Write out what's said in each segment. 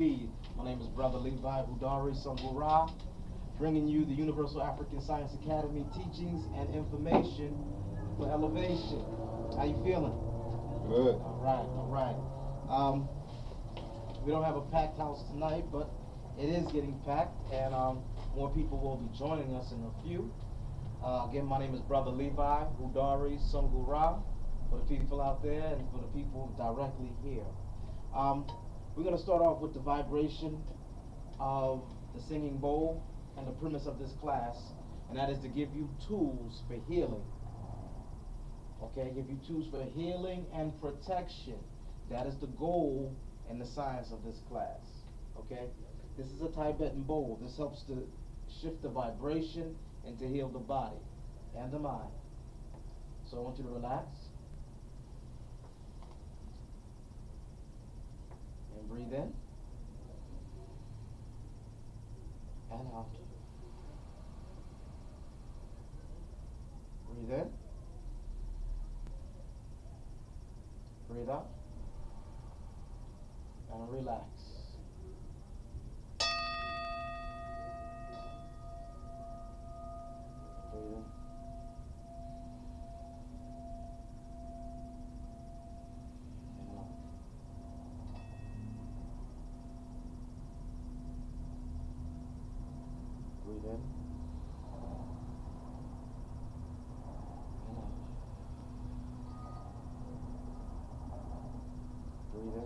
My name is Brother Levi Budari Sangura, bringing you the Universal African Science Academy teachings and information for elevation. How you feeling? Good. All right, all right. Um, we don't have a packed house tonight, but it is getting packed, and more people will be joining us in a few. Again, my name is Brother Levi Budari Sangura, for the people out there and for the people directly here. Um, we're going to start off with the vibration of the singing bowl and the premise of this class, and that is to give you tools for healing. Okay, give you tools for healing and protection. That is the goal and the science of this class. Okay, this is a Tibetan bowl. This helps to shift the vibration and to heal the body and the mind. So I want you to relax and breathe in and out. Breathe in, breathe out, and relax. Breathe in. And out. Breathe in and out. Breathe in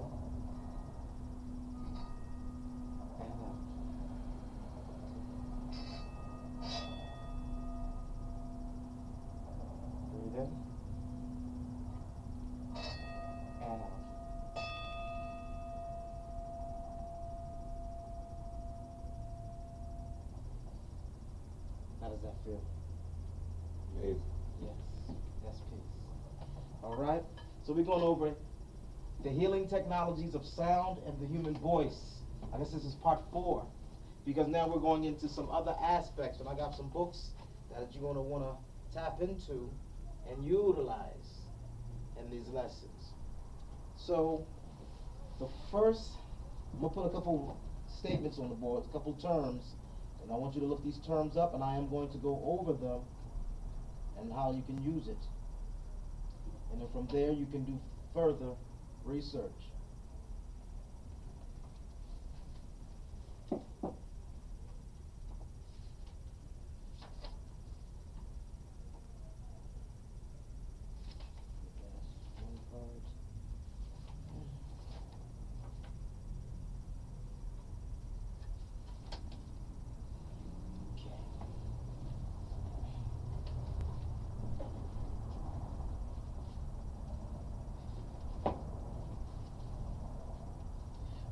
and out. Breathe in and out. How does that feel? Amazing. Yes, that's peace. All right, so we're going over the healing technologies of sound and the human voice. I guess this is part 4, because now we're going into some other aspects, and I got some books that you're going to want to tap into and utilize in these lessons. So the first, I'm going to put a couple statements on the board, a couple terms, and I want you to look these terms up, and I am going to go over them and how you can use it. And then from there you can do further research.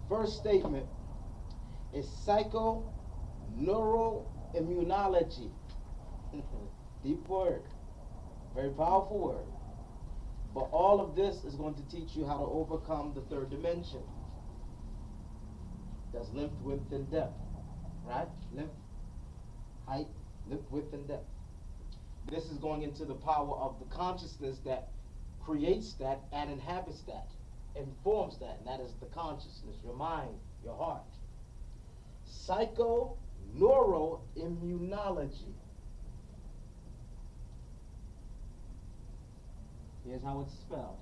First statement is psychoneuroimmunology. Deep word, very powerful word. But all of this is going to teach you how to overcome the third dimension. That's length, width, and depth. Right? Length, height, length, width, and depth. This is going into the power of the consciousness that creates that and inhabits that, informs that, and that is the consciousness, your mind, your heart. Psychoneuroimmunology. Here's how it's spelled.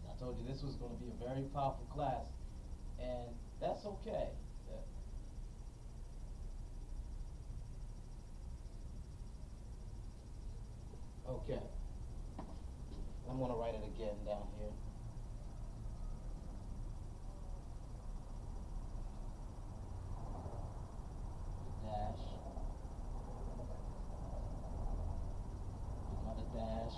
I told you this was going to be a very powerful class, and that's okay. Okay. I'm going to write it again down here. Dash. Another dash.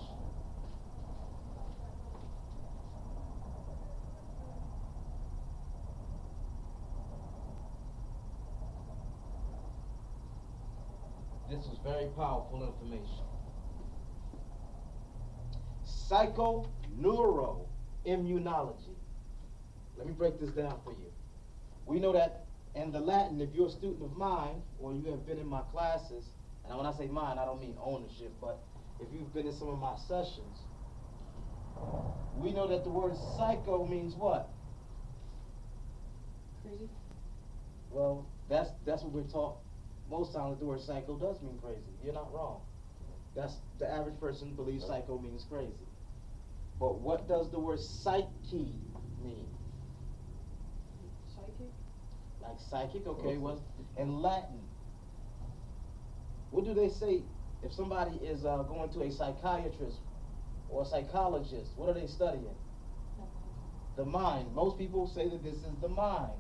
This was very powerful information. Psychoneuro immunology. Let me break this down for you. We know that in the Latin, if you're a student of mine, or you have been in my classes, and when I say mine, I don't mean ownership, but if you've been in some of my sessions, we know that the word psycho means what? Crazy? Well, that's what we're taught. Most times the word psycho does mean crazy. You're not wrong. That's the average person believes psycho means crazy. But what does the word psyche mean? Psychic? Like psychic, okay, well, in Latin, what do they say if somebody is going to a psychiatrist or a psychologist? What are they studying? The mind. Most people say that this is the mind.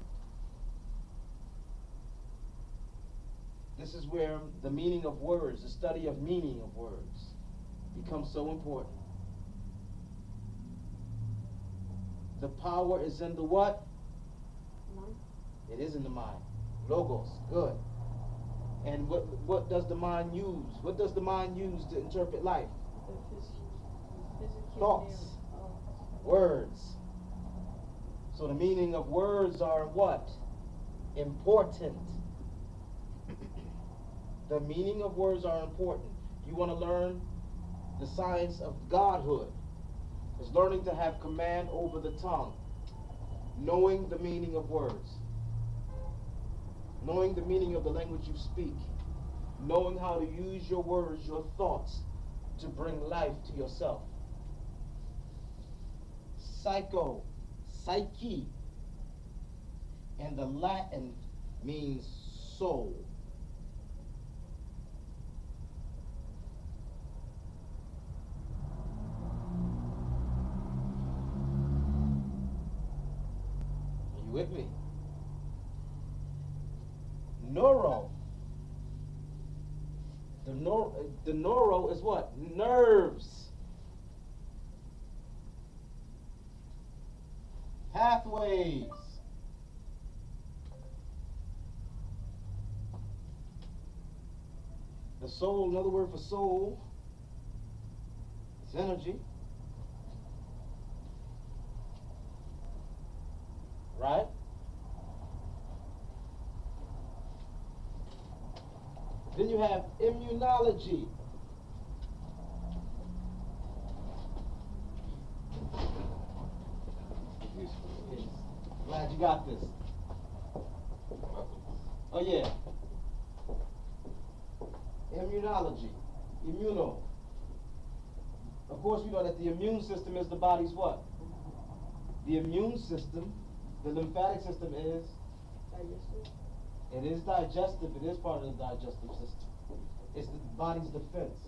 This is where the meaning of words, the study of meaning of words, becomes so important. The power is in the what? Mind? It is in the mind. Logos, good. And what does the mind use? What does the mind use to interpret life? The physical. Thoughts. Words. So the meaning of words are what? Important. The meaning of words are important. You want to learn the science of godhood. It's learning to have command over the tongue. Knowing the meaning of words. Knowing the meaning of the language you speak. Knowing how to use your words, your thoughts, to bring life to yourself. Psycho, psyche, in the Latin means soul. Are you with me? Neuro. The neuro is what? Nerves. Pathways. The soul, another word for soul, is energy. Right? Then you have immunology. Glad you got this. Oh yeah. Immunology. Immuno. Of course, we know that the immune system is the body's what? The immune system, the lymphatic system is? Digestive. It is digestive. It is part of the digestive system. It's the body's defense.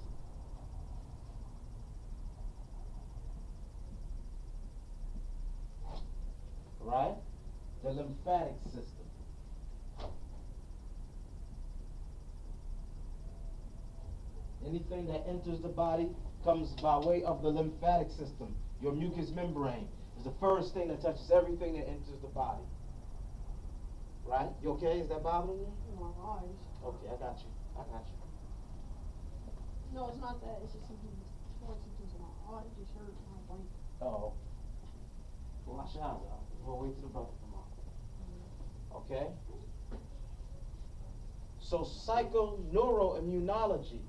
Right? The lymphatic system. Anything that enters the body comes by way of the lymphatic system. Your mucous membrane is the first thing that touches everything that enters the body. Right? You okay? Is that bothering you? My eyes. Okay, I got you. I got you. No, it's not that. It's just something. Like something's in my eye. It just hurt my brain. Oh. Well, wash your eyes out. We'll wait till the brother come out. Okay? So psychoneuroimmunology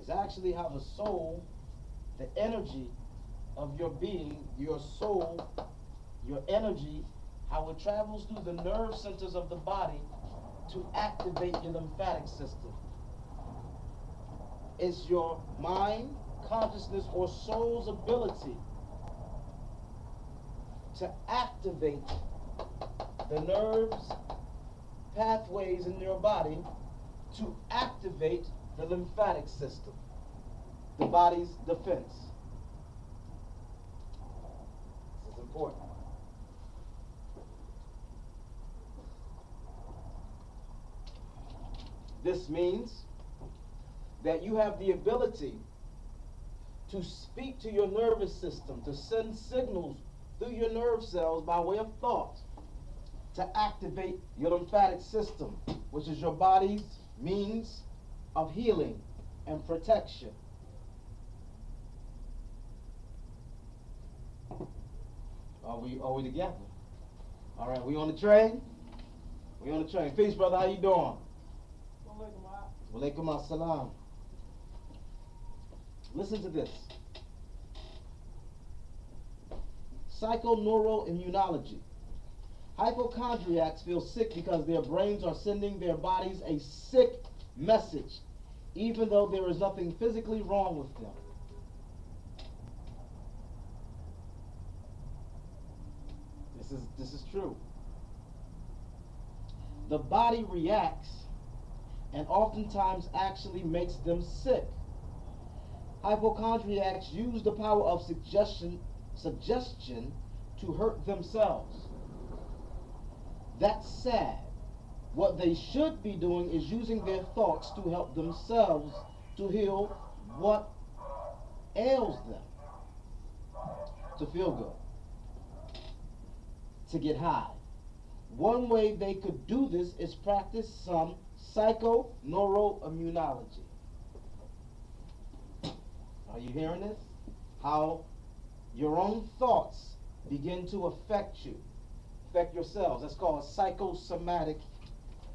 is actually how the soul, the energy of your being, your soul, your energy, how it travels through the nerve centers of the body to activate your lymphatic system. It's your mind, consciousness, or soul's ability to activate the nerves, pathways in your body to activate the lymphatic system, the body's defense. This is important. This means that you have the ability to speak to your nervous system, to send signals through your nerve cells by way of thought to activate your lymphatic system, which is your body's means of healing and protection. Are we together? All right, we on the train? We on the train. Peace, brother. How you doing? Walaikum assalam. Listen to this. Psychoneuroimmunology. Hypochondriacs feel sick because their brains are sending their bodies a sick message, even though there is nothing physically wrong with them. This is true. The body reacts and oftentimes actually makes them sick. Hypochondriacs use the power of suggestion to hurt themselves. That's sad. What they should be doing is using their thoughts to help themselves to heal what ails them, to feel good, to get high. One way they could do this is practice some psychoneuroimmunology. Are you hearing this? How your own thoughts begin to affect you, affect yourselves. That's called psychosomatic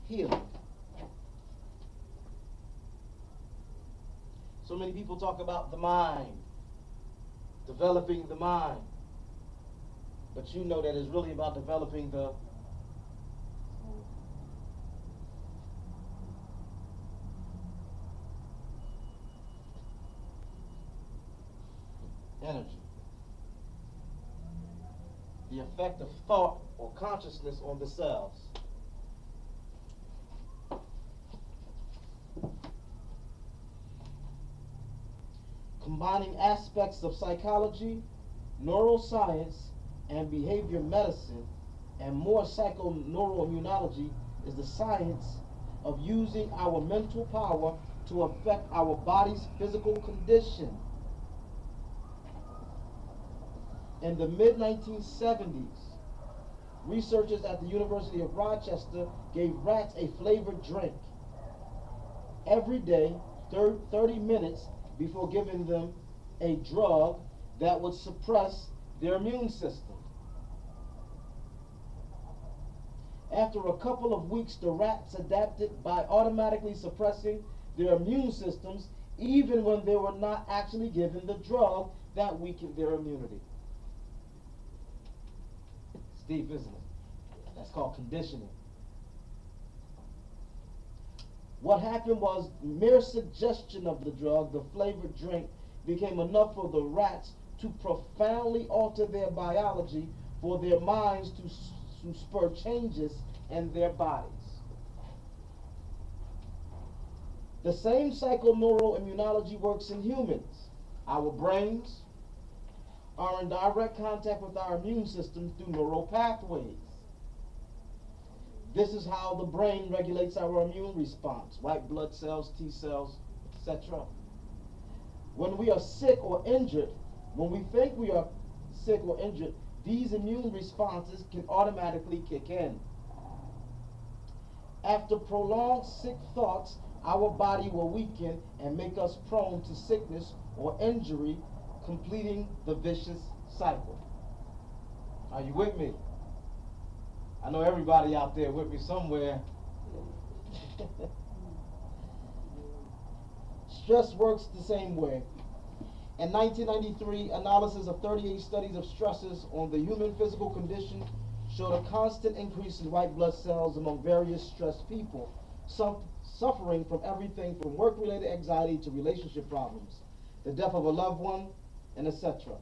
healing. So many people talk about the mind, developing the mind. But you know that it's really about developing the energy. The effect of thought or consciousness on the cells. Combining aspects of psychology, neuroscience, and behavior medicine, and more psychoneuroimmunology is the science of using our mental power to affect our body's physical condition. In the mid-1970s, researchers at the University of Rochester gave rats a flavored drink every day, 30 minutes before giving them a drug that would suppress their immune system. After a couple of weeks, the rats adapted by automatically suppressing their immune systems even when they were not actually given the drug that weakened their immunity. It's deep, isn't it? That's called conditioning. What happened was mere suggestion of the drug, the flavored drink, became enough for the rats to profoundly alter their biology, for their minds to spur changes in their bodies. The same psychoneuroimmunology works in humans. Our brains are in direct contact with our immune system through neural pathways. This is how the brain regulates our immune response, white blood cells, T cells, etc. When we are sick or injured, when we think we are sick or injured, these immune responses can automatically kick in. After prolonged sick thoughts, our body will weaken and make us prone to sickness or injury, completing the vicious cycle. Are you with me? I know everybody out there with me somewhere. Stress works the same way. In 1993, analysis of 38 studies of stresses on the human physical condition showed a constant increase in white blood cells among various stressed people, suffering from everything from work-related anxiety to relationship problems, the death of a loved one, and etc.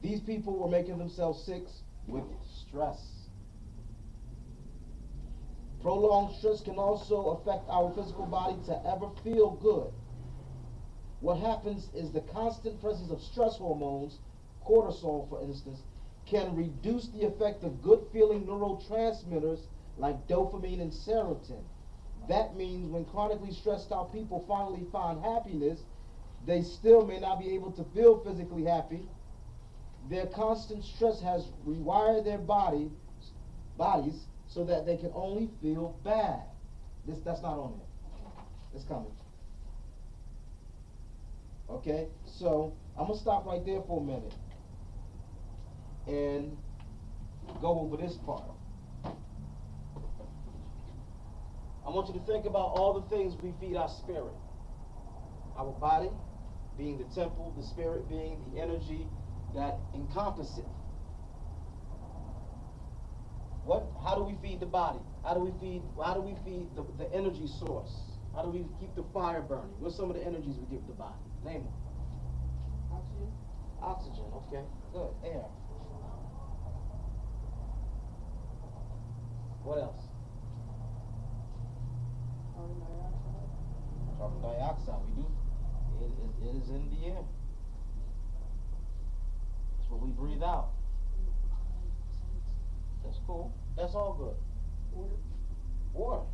These people were making themselves sick with stress. Prolonged stress can also affect our physical body to ever feel good. What happens is the constant presence of stress hormones, cortisol for instance, can reduce the effect of good-feeling neurotransmitters like dopamine and serotonin. That means when chronically stressed out people finally find happiness, they still may not be able to feel physically happy. Their constant stress has rewired their bodies so that they can only feel bad. That's not on there. It's coming. Okay, so I'm gonna stop right there for a minute and go over this part. I want you to think about all the things we feed our spirit. Our body being the temple, the spirit being the energy that encompasses it. How do we feed the body? How do we feed the energy source? How do we keep the fire burning? What's some of the energies we give the body? Name them. Oxygen. Oxygen, okay, good. Air. What else? Carbon dioxide. Carbon dioxide, we do. It is in the air. It's what we breathe out. That's cool. That's all good. Water. Water.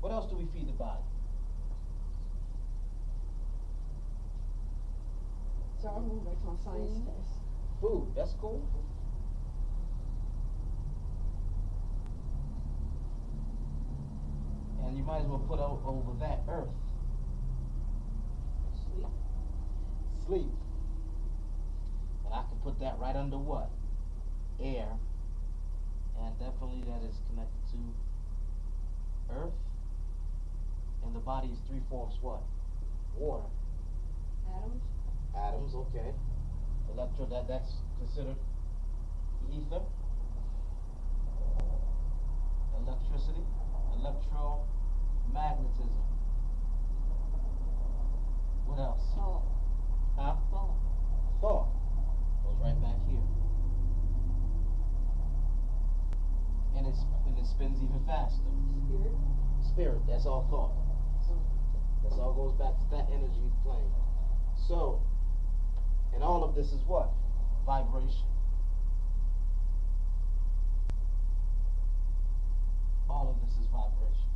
What else do we feed the body? So I'm moving back to my science test. Food. That's cool. And you might as well put over that earth. Sleep. Sleep. And I can put that right under what? Air. And definitely that is connected to earth. And the body is 3/4 what? Water. Atoms. Atoms, okay. That's considered ether. Electricity. Electromagnetism. What else? Thought. Huh? Thought. Thought. Goes right back here. And it spins even faster. Spirit. Spirit, that's all thought. This all goes back to that energy plane. So, and all of this is what? Vibration. All of this is vibration.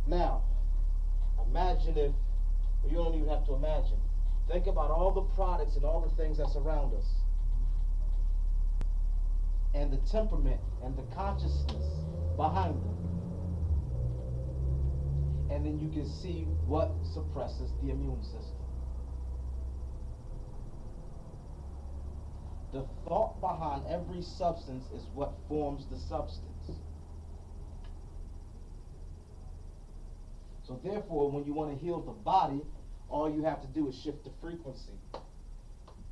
Now, imagine if, you don't even have to imagine. Think about all the products and all the things that surround us. And the temperament and the consciousness behind them. And then you can see what suppresses the immune system. The thought behind every substance is what forms the substance. So therefore, when you want to heal the body, all you have to do is shift the frequency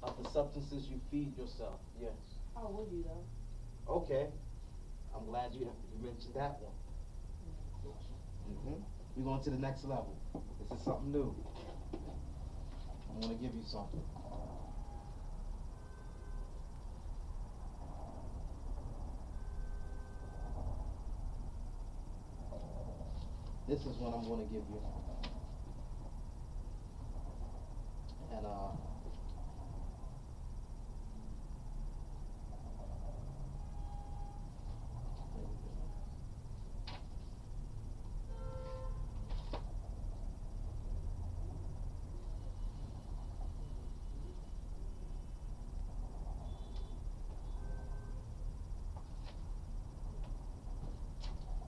of the substances you feed yourself. Yes. How would you though? Okay. I'm glad you mentioned that one. We're going to the next level. This is something new. I want to give you something. This is what I'm going to give you. And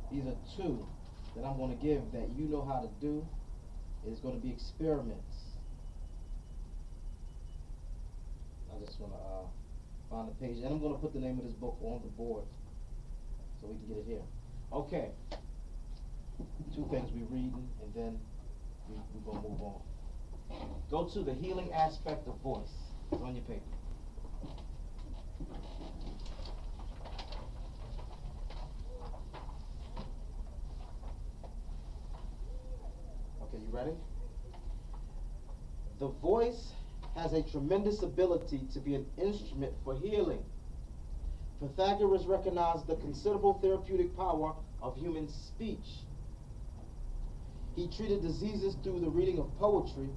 these are two that I'm going to give that you know how to do. It's going to be experiments. I just want to find the page, and I'm going to put the name of this book on the board so we can get it here. Okay. Two things we're reading, and then we're going to move on. Go to the healing aspect of voice. It's on your paper. Okay, you ready? The voice has a tremendous ability to be an instrument for healing. Pythagoras recognized the considerable therapeutic power of human speech. He treated diseases through the reading of poetry.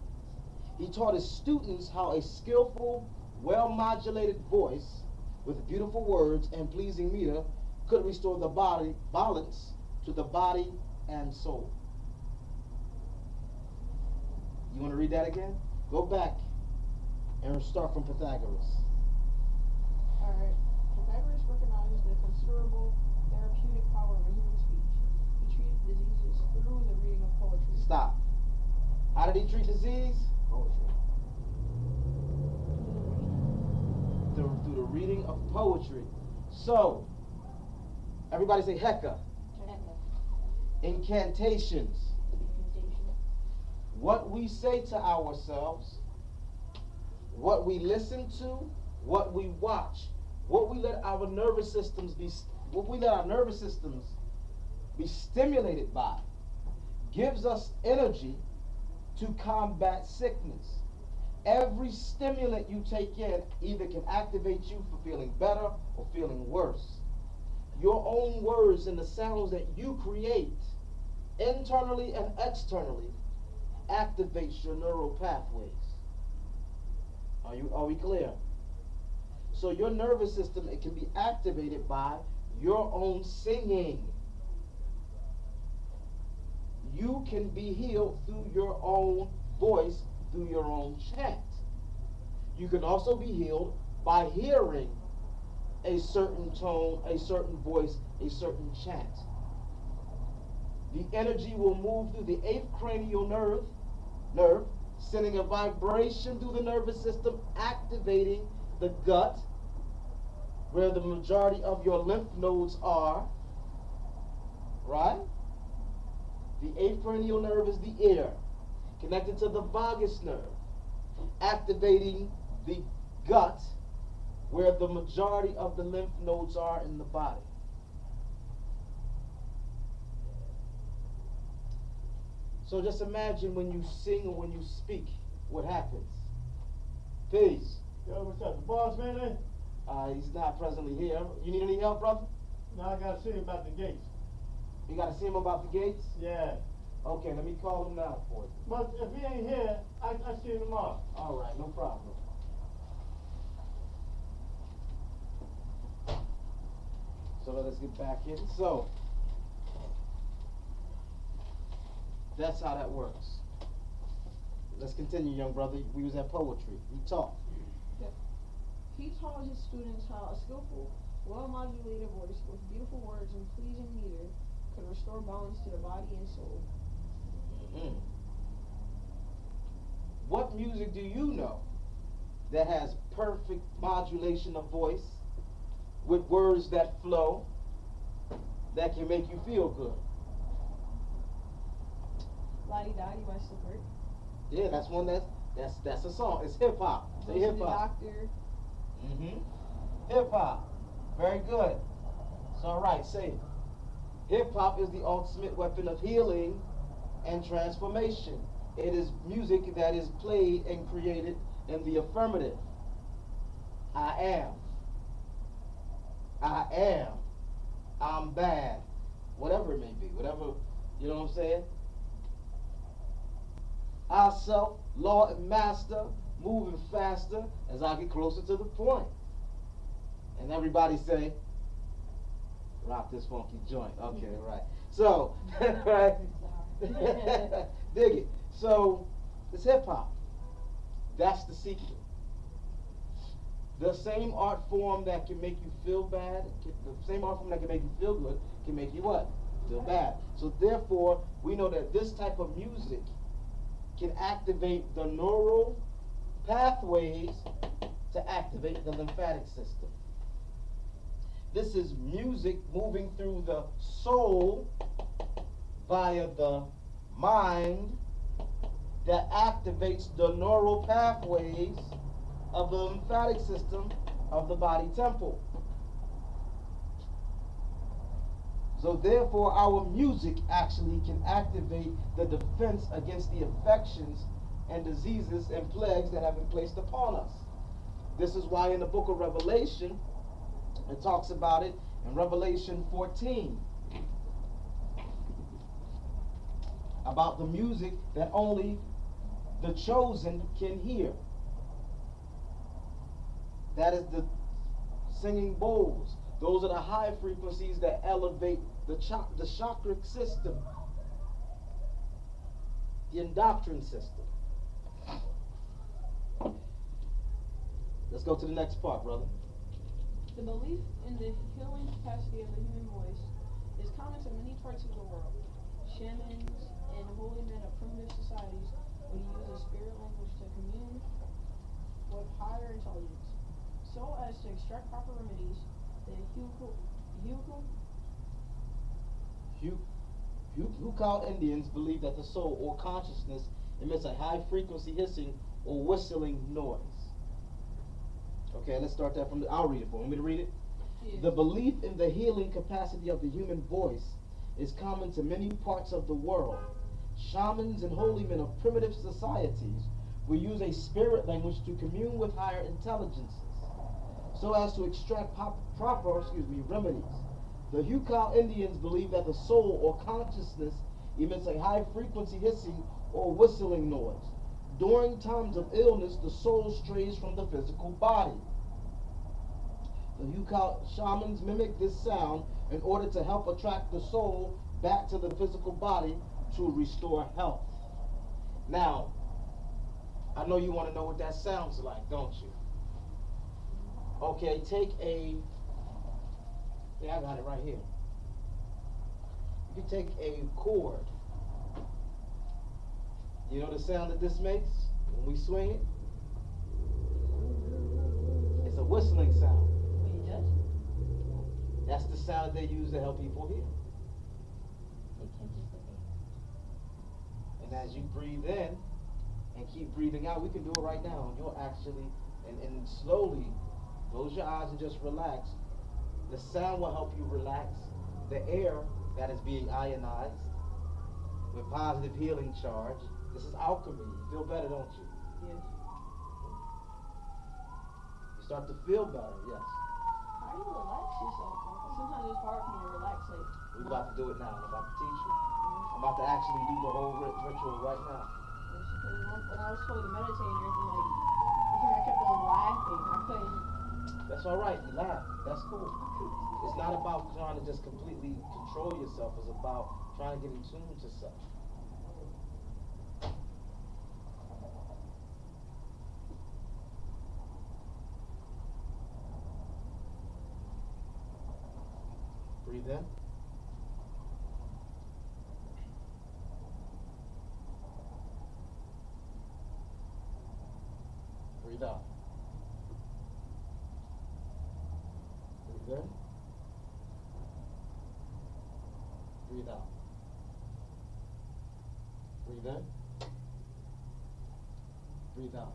He taught his students how a skillful, well-modulated voice with beautiful words and pleasing meter could restore the body balance to the body and soul. You want to read that again? Go back and start from Pythagoras. Alright. Pythagoras recognized the considerable therapeutic power of a human speech. He treated diseases through the reading of poetry. Stop. How did he treat disease? Poetry. reading of poetry. So, everybody say Heka. Incantations. What we say to ourselves, what we listen to, what we watch, what we let our nervous systems be stimulated by, gives us energy to combat sickness. Every stimulant you take in either can activate you for feeling better or feeling worse. Your own words and the sounds that you create, internally and externally, activates your neural pathways. Are we clear? So your nervous system, it can be activated by your own singing. You can be healed through your own voice, through your own chant. You can also be healed by hearing a certain tone, a certain voice, a certain chant. The energy will move through the 8th cranial nerve, sending a vibration through the nervous system, activating the gut, where the majority of your lymph nodes are, right? The 8th cranial nerve is the ear, connected to the vagus nerve, activating the gut, where the majority of the lymph nodes are in the body. So just imagine when you sing or when you speak, what happens. Peace. Yo, what's up? The boss man there? He's not presently here. You need any help, brother? No, I gotta see him about the gates. You got to see him about the gates? Yeah. Okay, let me call him now for you. But if he ain't here, I see him tomorrow. All right, no problem. So let's get back in. So, that's how that works. Let's continue, young brother. We was at poetry. We talked. He taught his students how a skillful, well-modulated voice with beautiful words and pleasing meter could restore balance to the body and soul. Mm-hmm. What music do you know that has perfect modulation of voice with words that flow that can make you feel good? Lottie Dottie by Slippery. Yeah, that's one that's a song. It's hip hop. Say hip hop. Doctor. Mm-hmm. Hip hop. Very good. It's all right. Say it. Hip hop is the ultimate weapon of healing and transformation. It is music that is played and created in the affirmative. I am. I am. I'm bad. Whatever it may be. Whatever, you know what I'm saying? Ourself, Lord and Master, moving faster as I get closer to the point. And everybody say, rock this funky joint. Okay, right. So, right. Dig it. So, it's hip hop. That's the secret. The same art form that can make you feel bad, the same art form that can make you feel good, can make you what? Feel bad. So therefore, we know that this type of music can activate the neural pathways to activate the lymphatic system. This is music moving through the soul via the mind that activates the neural pathways of the lymphatic system of the body temple. So therefore, our music actually can activate the defense against the infections and diseases and plagues that have been placed upon us. This is why in the book of Revelation, it talks about it in Revelation 14, about the music that only the chosen can hear. That is the singing bowls. Those are the high frequencies that elevate the chakric system, the endocrine system. Let's go to the next part, brother. The belief in the healing capacity of the human voice is common to many parts of the world. Shamans and holy men of primitive societies would use the spirit language to commune with higher intelligence. so as to extract proper remedies. The Huku, Hukal Indians believe that the soul or consciousness emits a high frequency hissing or whistling noise. Okay, let's start that from the, I'll read it for you. Want me to read it? yeah. The belief in the healing capacity of the human voice is common to many parts of the world. Shamans and holy men of primitive societies will use a spirit language to commune with higher intelligences so as to extract proper remedies. The Hukal Indians believe that the soul or consciousness emits a high frequency hissing or whistling noise. During times of illness, the soul strays from the physical body. The Hukal shamans mimic this sound in order to help attract the soul back to the physical body to restore health. Now, I know you want to know what that sounds like, don't you? Okay, I got it right here. You can take a cord. You know the sound that this makes when we swing it? It's a whistling sound. Wait, it does? That's the sound that they use to help people heal. It catches the air. And as you breathe in and keep breathing out, we can do it right now. And you'll actually, and slowly close your eyes and just relax. The sound will help you relax. The air that is being ionized with positive healing charge. This is alchemy. You feel better, don't you? Yes. You start to feel better, yes. How do you relax yourself? Like, sometimes it's hard for me to relax. Like, We're about to do it now. I'm about to teach you. I'm about to actually do the whole ritual right now. when I was told to meditate and everything, like, I kept on laughing. I couldn't. That's all right. You laugh. That's cool. It's not about trying to just completely control yourself. It's about trying to get in tune to self. Breathe in. Breathe out. Breathe in. Breathe out. Breathe in. Breathe out.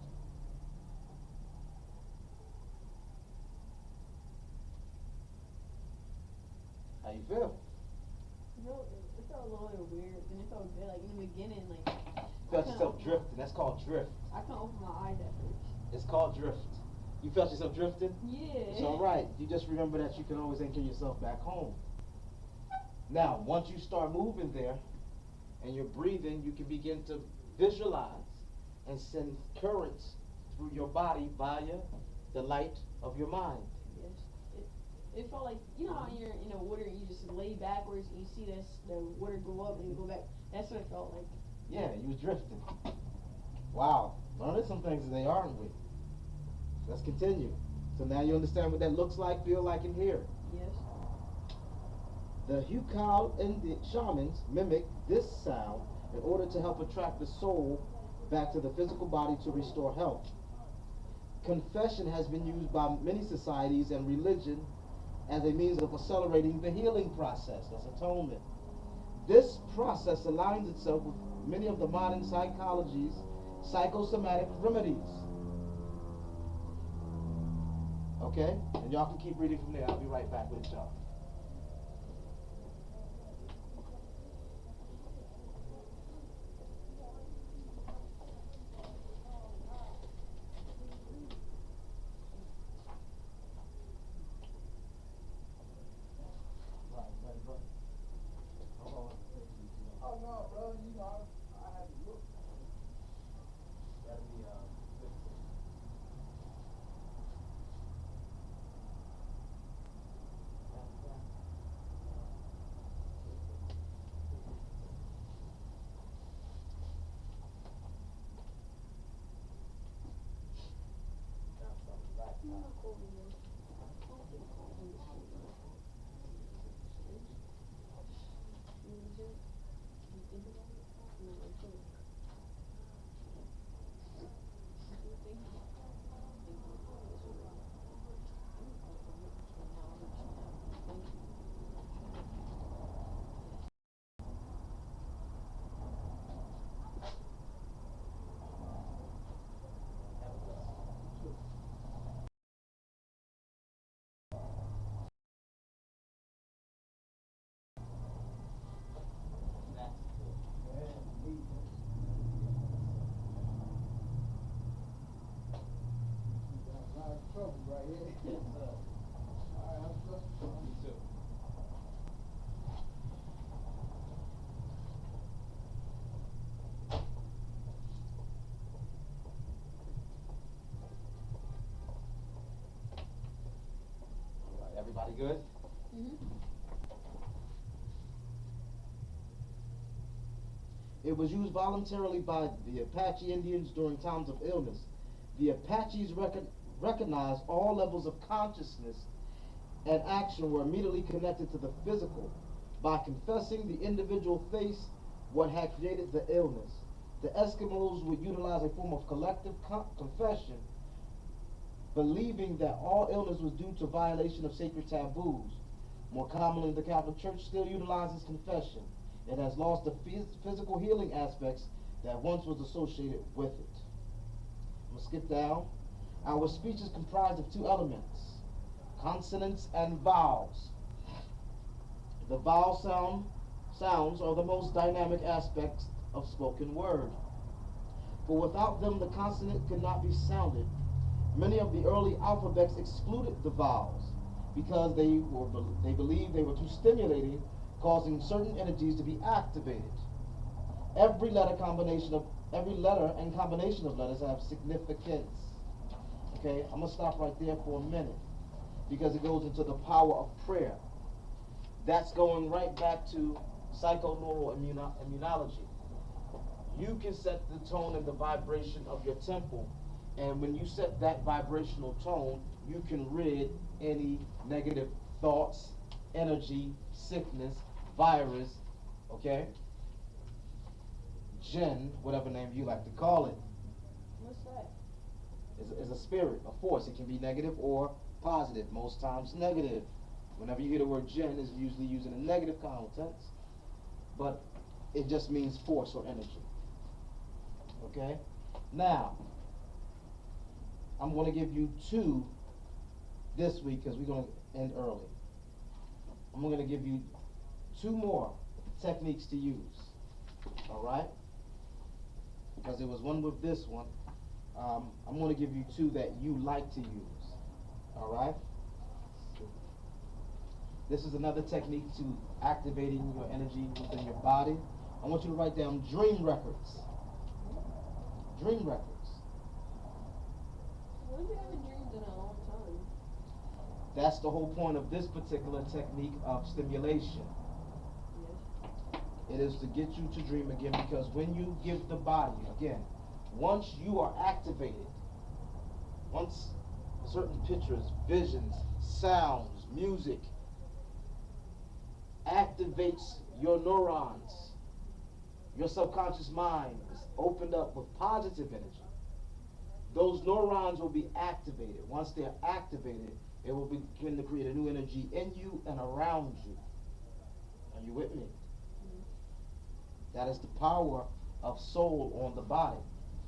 How you feel? It felt a little bit weird, and it felt good. Like in the beginning, like You felt yourself drifting. That's called drift. I couldn't open my eyes at first. It's called drift. You felt yourself drifting? Yeah. It's all right. You just remember that you can always anchor yourself back home. Now, once you start moving there and you're breathing, you can begin to visualize and send currents through your body via the light of your mind. Yes. It felt like, you know how you're in the water and you just lay backwards and you see the water go up and go back. That's what it felt like. Yeah, you was drifting. Wow. Learning some things today, aren't we? Let's continue. So now you understand what that looks like, feel like, and hear. Yes. The Hukal and the shamans mimic this sound in order to help attract the soul back to the physical body to restore health. Confession has been used by many societies and religion as a means of accelerating the healing process. That's atonement. This process aligns itself with many of the modern psychology's psychosomatic remedies. Okay? And y'all can keep reading from there. I'll be right back with y'all. Oh no, bro, you know, I had to look. Gotta be fixed. Yes, sir. All right, I'm blessed. Me too. All right, everybody good? Mhm. It was used voluntarily by the Apache Indians during times of illness. The Apaches recognized all levels of consciousness and action were immediately connected to the physical. By confessing, the individual faced what had created the illness. The Eskimos would utilize a form of collective confession, believing that all illness was due to violation of sacred taboos. More commonly, the Catholic Church still utilizes confession. It has lost the physical healing aspects that once was associated with it. I'm going to skip down. Our speech is comprised of two elements, consonants and vowels. The vowel sounds are the most dynamic aspects of spoken word. For without them, the consonant could not be sounded. Many of the early alphabets excluded the vowels because they believed they were too stimulating, causing certain energies to be activated. Every letter and combination of letters have significance. Okay, I'm gonna stop right there for a minute because it goes into the power of prayer. That's going right back to psychoneural immunology. You can set the tone and the vibration of your temple, and when you set that vibrational tone, you can rid any negative thoughts, energy, sickness, virus, okay? Jinn, whatever name you like to call it, What's that? is a spirit, a force. It can be negative or positive, most times negative. Whenever you hear the word jinn, it's usually used in a negative context, but it just means force or energy. Okay? Now, I'm going to give you two this week because we're going to end early. I'm going to give you two more techniques to use. All right? Because there was one with this one. I'm going to give you two that you like to use. All right? This is another technique to activating your energy within your body. I want you to write down dream records. Dream records. What if you haven't dreamed in a long time? That's the whole point of this particular technique of stimulation. Yes. It is to get you to dream again, because when you give the body, again, once you are activated, once certain pictures, visions, sounds, music activates your neurons, your subconscious mind is opened up with positive energy. Those neurons will be activated. Once they're activated, it will begin to create a new energy in you and around you. Are you with me? That is the power of soul on the body,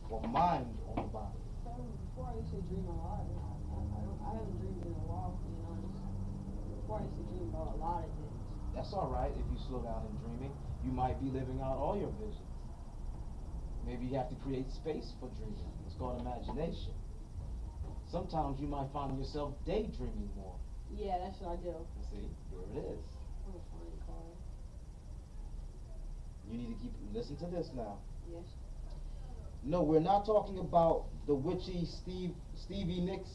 or mind on the body. Before I used to dream a lot. I haven't dreamed in a while, being honest. Before I used to dream about a lot of things. That's all right if you slow down in dreaming. You might be living out all your visions. Maybe you have to create space for dreaming. It's called imagination. Sometimes you might find yourself daydreaming more. Yeah, that's what I do. You see, here it is. I'm a fine car. You need to listen to this now. Yes. No, we're not talking about the witchy Stevie Nicks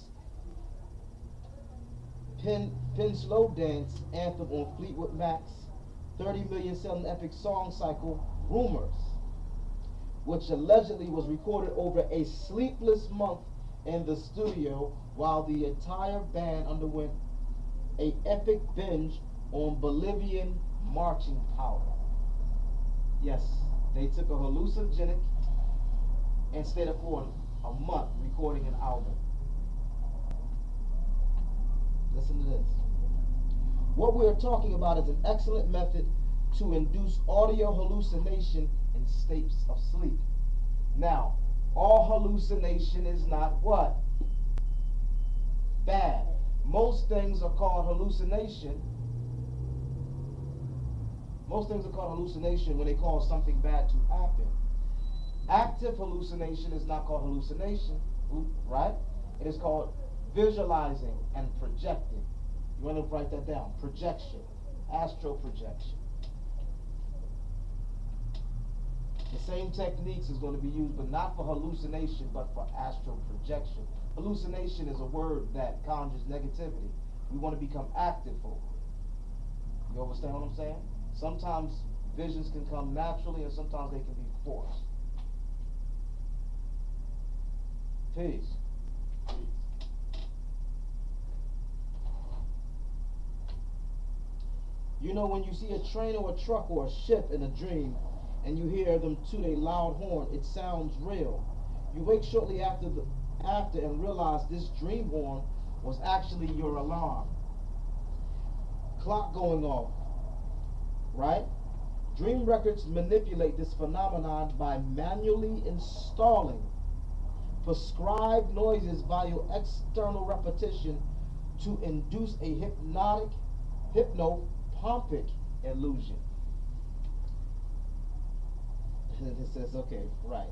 Pin Slow Dance anthem on Fleetwood Mac's 30 million selling epic song cycle, Rumors, which allegedly was recorded over a sleepless month in the studio while the entire band underwent a epic binge on Bolivian marching powder. Yes, they took a hallucinogenic and stayed up for a month recording an album. Listen to this. What we are talking about is an excellent method to induce audio hallucination in states of sleep. Now, all hallucination is not what? Bad. Most things are called hallucination. Most things are called hallucination when they cause something bad to happen. Active hallucination is not called hallucination, right? It is called visualizing and projecting. You want to write that down. Projection, astral projection. The same techniques is going to be used, but not for hallucination, but for astral projection. Hallucination is a word that conjures negativity. We want to become active for it. You understand what I'm saying? Sometimes visions can come naturally, and sometimes they can be forced. Peace. You know, when you see a train or a truck or a ship in a dream, and you hear them toot a loud horn, it sounds real. You wake shortly after and realize this dream horn was actually your alarm. Clock going off, right? Dream records manipulate this phenomenon by manually installing prescribed noises via external repetition to induce a hypnopompic illusion. It says, okay, right.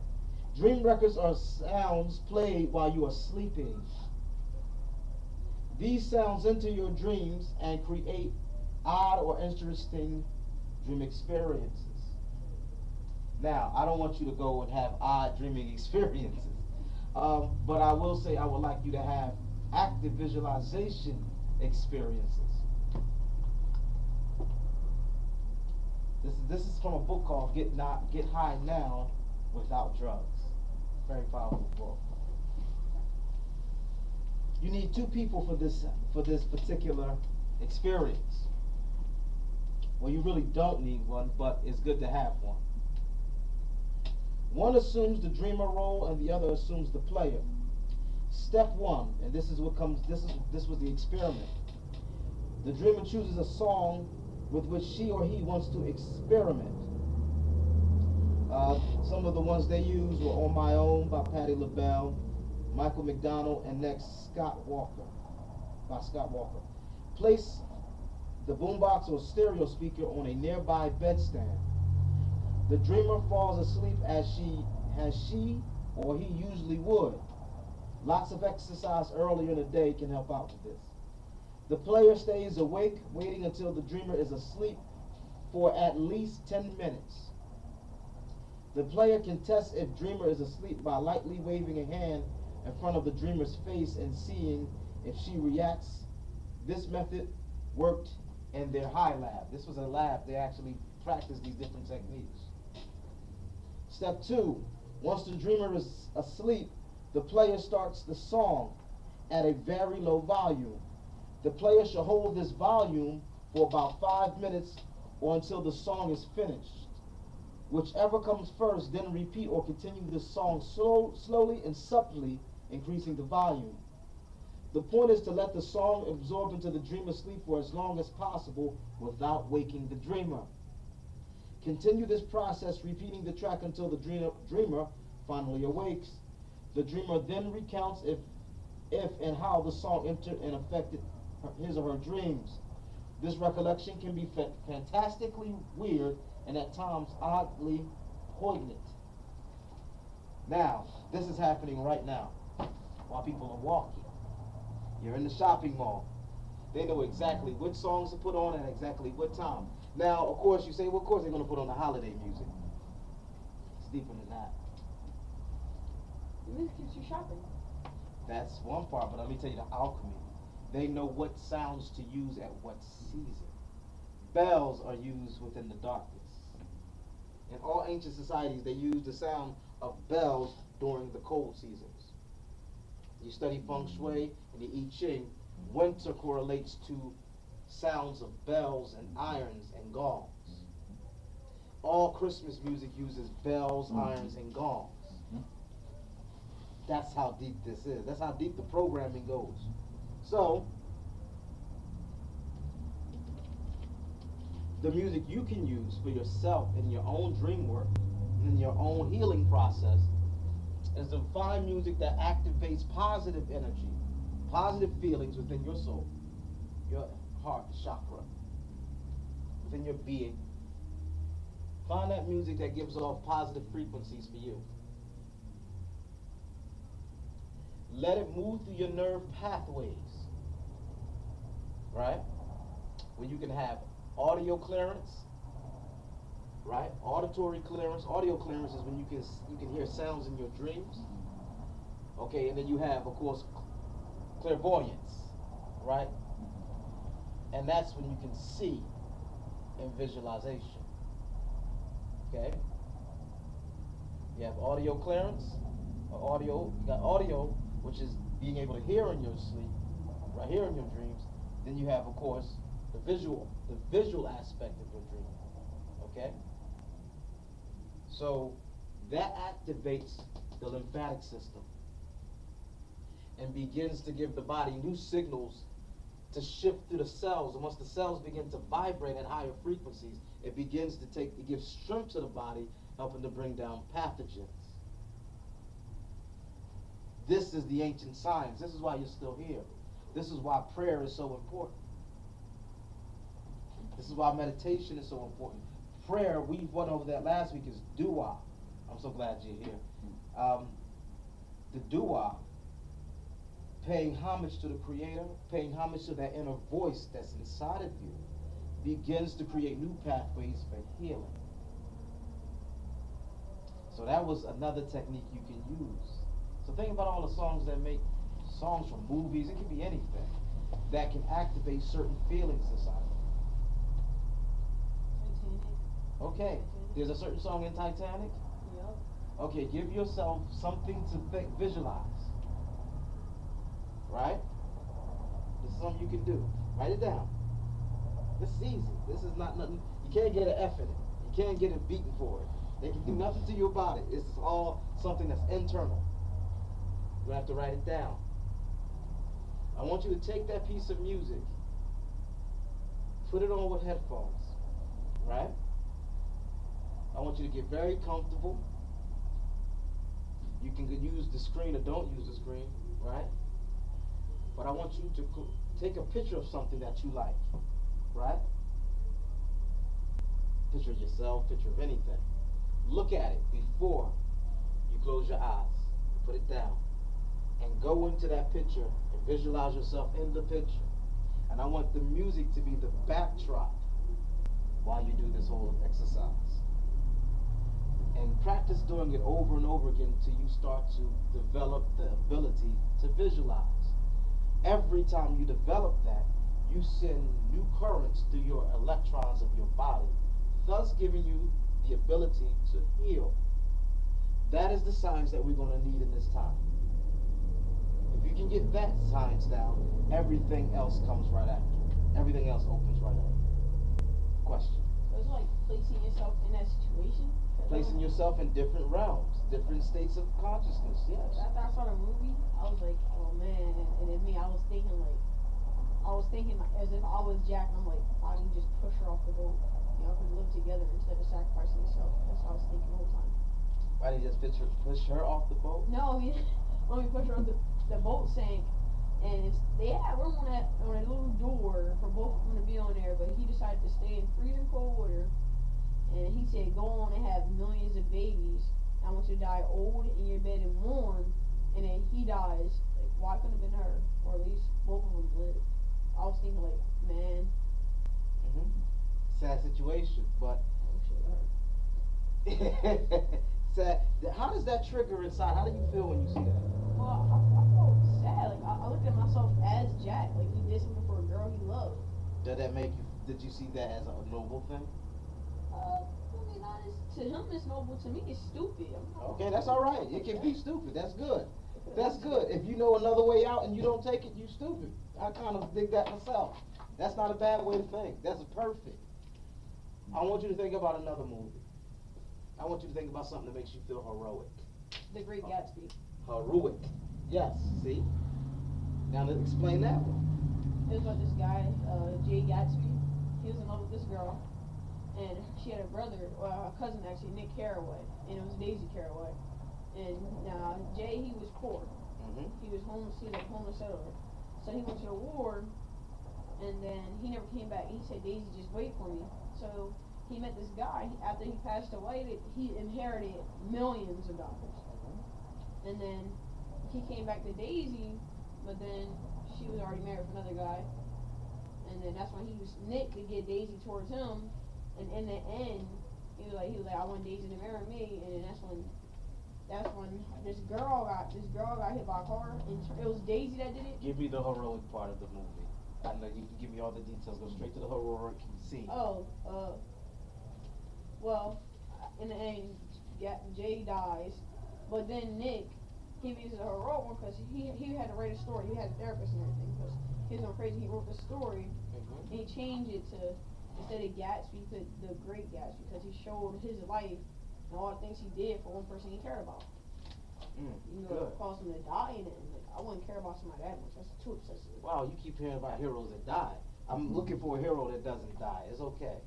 Dream records are sounds played while you are sleeping. These sounds enter your dreams and create odd or interesting dream experiences. Now, I don't want you to go and have odd dreaming experiences, but I will say I would like you to have active visualization experiences. This is from a book called Get High Now Without Drugs. Very powerful book. You need two people for this particular experience. Well, you really don't need one, but it's good to have one. One assumes the dreamer role and the other assumes the player. Step one, and this is what comes. This was the experiment. The dreamer chooses a song with which she or he wants to experiment. Some of the ones they used were On My Own by Patti LaBelle, Michael McDonald, and next Scott Walker by Scott Walker. Place the boombox or stereo speaker on a nearby bedstand. The dreamer falls asleep as she or he usually would. Lots of exercise earlier in the day can help out with this. The player stays awake, waiting until the dreamer is asleep for at least 10 minutes. The player can test if dreamer is asleep by lightly waving a hand in front of the dreamer's face and seeing if she reacts. This method worked in their high lab. This was a lab. They actually practiced these different techniques. Step two, once the dreamer is asleep, the player starts the song at a very low volume. The player should hold this volume for about 5 minutes or until the song is finished. Whichever comes first, then repeat or continue this song slowly and subtly increasing the volume. The point is to let the song absorb into the dreamer's sleep for as long as possible without waking the dreamer. Continue this process, repeating the track until the dreamer finally awakes. The dreamer then recounts if and how the song entered and affected his or her dreams. This recollection can be fantastically weird and at times oddly poignant. Now, this is happening right now while people are walking. You're in the shopping mall. They know exactly which songs to put on at exactly what time. Now, of course, you say, well, of course they're going to put on the holiday music. It's deeper than that. This keeps you shopping. That's one part, but let me tell you the alchemy. They know what sounds to use at what season. Bells are used within the darkness. In all ancient societies, they used the sound of bells during the cold seasons. You study feng shui and the I Ching, winter correlates to sounds of bells and irons and gongs. All Christmas music uses bells, irons, and gongs. That's how deep this is. That's how deep the programming goes. So, the music you can use for yourself in your own dream work, in your own healing process, is to find music that activates positive energy, positive feelings within your soul, your heart chakra, within your being. Find that music that gives off positive frequencies for you. let it move through your nerve pathways, right? Where you can have audio clearance, right? Auditory clearance. Audio clearance is when you can hear sounds in your dreams. Okay, and then you have, of course, clairvoyance, right? And that's when you can see in visualization. Okay? You have audio clearance, or audio, you got audio, which is being able to hear in your sleep, right here in your dreams. Then you have, of course, the visual aspect of your dream. Okay? So that activates the lymphatic system and begins to give the body new signals to shift through the cells. And once the cells begin to vibrate at higher frequencies, it begins to give strength to the body, helping to bring down pathogens. This is the ancient science. This is why you're still here. This is why prayer is so important. This is why meditation is so important. Prayer, we went over that last week, is dua. I'm so glad you're here. The dua, paying homage to the Creator, paying homage to that inner voice that's inside of you, begins to create new pathways for healing. So that was another technique you can use. So think about all the songs that make songs from movies, it can be anything, that can activate certain feelings inside of you. Titanic. Okay, there's a certain song in Titanic. Yep. Okay, give yourself something to visualize. Right? This is something you can do. Write it down. This is easy. This is not nothing. You can't get an F in it. You can't get it beaten for it. They can do nothing to you about it. It's all something that's internal. You have to write it down. I want you to take that piece of music, put it on with headphones, right? I want you to get very comfortable. You can use the screen or don't use the screen, right? But I want you to take a picture of something that you like, right? Picture of yourself, picture of anything. Look at it before you close your eyes. Put it down. And go into that picture and visualize yourself in the picture. And I want the music to be the backdrop while you do this whole exercise. And practice doing it over and over again until you start to develop the ability to visualize. Every time you develop that, you send new currents through your electrons of your body, thus giving you the ability to heal. That is the science that we're going to need in this time. If you can get that science down, everything else comes right after. Everything else opens right after. Question. So it's like placing yourself in that situation. Placing yourself in different realms, different states of consciousness, yes. After I saw the movie, I was like, oh man. And then me, I was thinking as if I was Jack. I'm like, why don't you just push her off the boat? You know, could live together instead of sacrificing yourself. That's what I was thinking the whole time. Why did you just push her off the boat? No, he let me push her off the boat sank. And they had room on a little door for both of them to be on there, but he decided to stay in freezing cold water. And he said, go on and have millions of babies. I want you to die old in your bed and warm. And then he dies. Like, why couldn't it have been her? Or at least both of them live. I was thinking, like, man. Sad situation, but Oh, shit, hurt. sad. How does that trigger inside? How do you feel when you see that? Well, I felt sad. Like, I looked at myself as Jack. Like, he did something for a girl he loved. Did that make you? Did you see that as a noble thing? I mean, to him it's noble. To me, it's stupid. Okay, that's all right. It can be stupid. That's good. That's good. If you know another way out and you don't take it, you stupid. I kind of dig that myself. That's not a bad way to think. That's perfect. I want you to think about another movie. I want you to think about something that makes you feel heroic. The Great Gatsby. Heroic. Yes. See? Now let's explain that one. It was about this guy, Jay Gatsby. He was in love with this girl, and she had a brother, or a cousin actually, Nick Carraway, and it was Daisy Carraway. And now Jay, he was poor. He was homeless. He was a homeless settler. So he went to the war, and then he never came back. He said, Daisy, just wait for me. So he met this guy. After he passed away, he inherited millions of dollars. And then he came back to Daisy, but then she was already married with another guy. And then that's when he used Nick to get Daisy towards him. And in the end, he was like, I want Daisy to marry me. And then that's when this girl got hit by a car, and it was Daisy that did it. Give me the heroic part of the movie. I know you can give me all the details. Go straight to the heroic scene. Oh, well, in the end, Jay dies, but then Nick, he makes it a heroic one because he had to write a story. He had a therapist and everything because he was going crazy. He wrote the story, and he changed it to, instead of Gatsby, he put the Great Gatsby because he showed his life and all the things he did for one person he cared about. Good. It caused him to die in it. And like, I wouldn't care about somebody that much. That's too obsessive. Wow, you keep hearing about heroes that die. I'm looking for a hero that doesn't die. It's okay.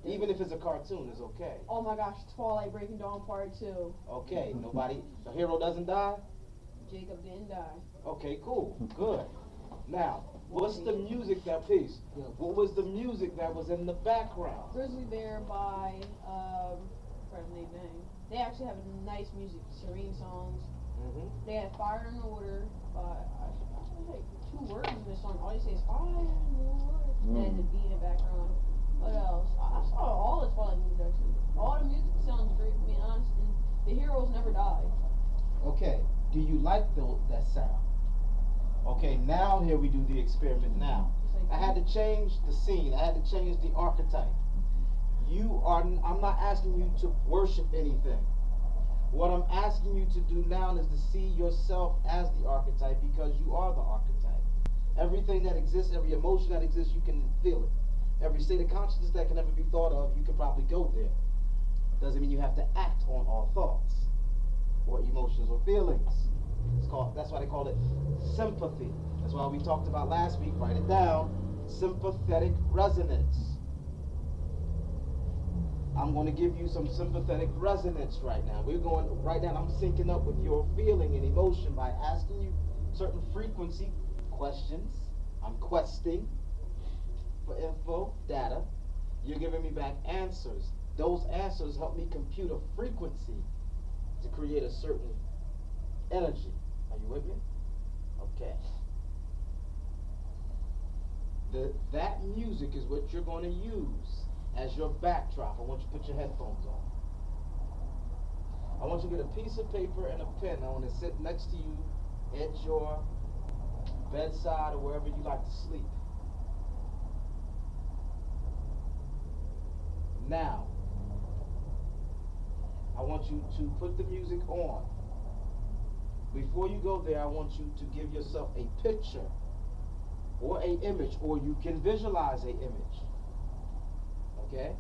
Even if it's a cartoon, it's okay. Oh my gosh, Twilight Breaking Dawn Part 2. Okay, the hero doesn't die? Jacob didn't die. Okay, cool, good. Now, what's the music what was the music that was in the background? Grizzly Bear by, I forgot the name. They actually have nice music, serene songs. They had Fire in Order by, I should like 2 words in this song. All you say is Fire in Order. And the beat in the background. What else? I saw all the Twilight movies actually. All the music sounds great, to be honest, and the heroes never die. Okay, do you like that sound? Okay, now here we do the experiment now. I had to change the scene. I had to change the archetype. I'm not asking you to worship anything. What I'm asking you to do now is to see yourself as the archetype because you are the archetype. Everything that exists, every emotion that exists, you can feel it. Every state of consciousness that can ever be thought of, you can probably go there. Doesn't mean you have to act on all thoughts or emotions or feelings. That's why they call it sympathy. That's why we talked about last week, write it down, sympathetic resonance. I'm going to give you some sympathetic resonance right now. I'm syncing up with your feeling and emotion by asking you certain frequency questions. I'm questing for info, data. You're giving me back answers. Those answers help me compute a frequency to create a certain energy. Are you with me? Okay. That music is what you're going to use as your backdrop. I want you to put your headphones on. I want you to get a piece of paper and a pen. I want to sit next to you at your bedside or wherever you like to sleep. Now, I want you to put the music on. Before you go there, I want you to give yourself a picture or an image, or you can visualize an image. Okay?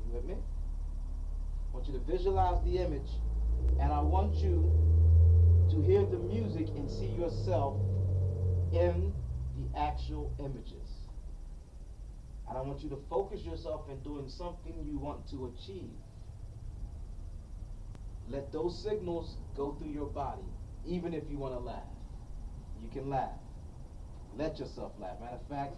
You with me? I want you to visualize the image, and I want you to hear the music and see yourself in the actual images. And I want you to focus yourself in doing something you want to achieve. Let those signals go through your body, even if you want to laugh. You can laugh. Let yourself laugh. Matter of fact,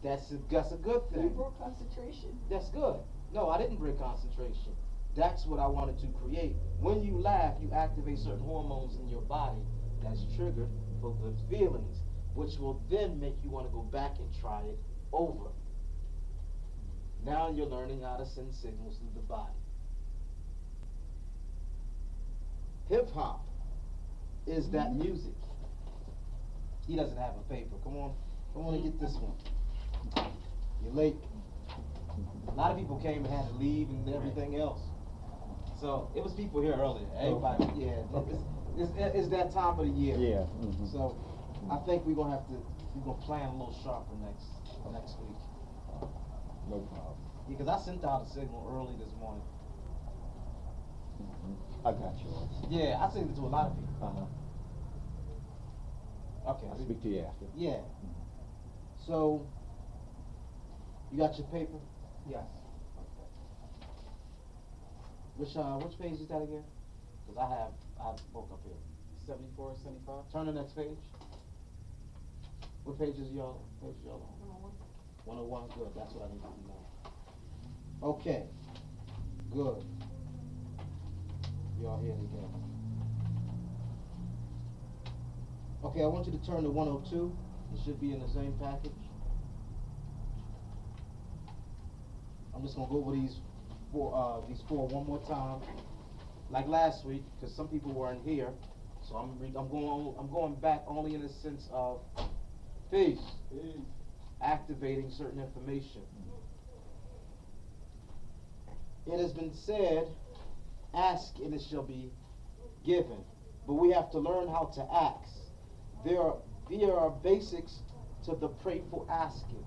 that's a good thing. You broke concentration. That's good. No, I didn't break concentration. That's what I wanted to create. When you laugh, you activate certain hormones in your body that's triggered for good feelings, which will then make you want to go back and try it over. Now you're learning how to send signals through the body. Hip hop is that music. He doesn't have a paper. Come on and get this one. You're late. A lot of people came and had to leave and everything else. So it was people here earlier. Everybody, it's that time of the year. Yeah. So I think we're gonna plan a little sharper next week. No problem. Yeah, because I sent out a signal early this morning. I got yours. Yeah, I sent it to a lot of people. Okay. I'll speak to you after. Yeah. So, you got your paper? Yes. Which page is that again? Because I have both up here. 74, 75. Turn the next page. What page is y'all on? 101, good, that's what I need to know. Okay, good. Y'all hear it again. Okay, I want you to turn to 102. It should be in the same package. I'm just gonna go over these four one more time, like last week, because some people weren't here. So I'm going back only in the sense of peace, activating certain information. It has been said, ask and it shall be given. But we have to learn how to ask. There are basics to the prayerful asking.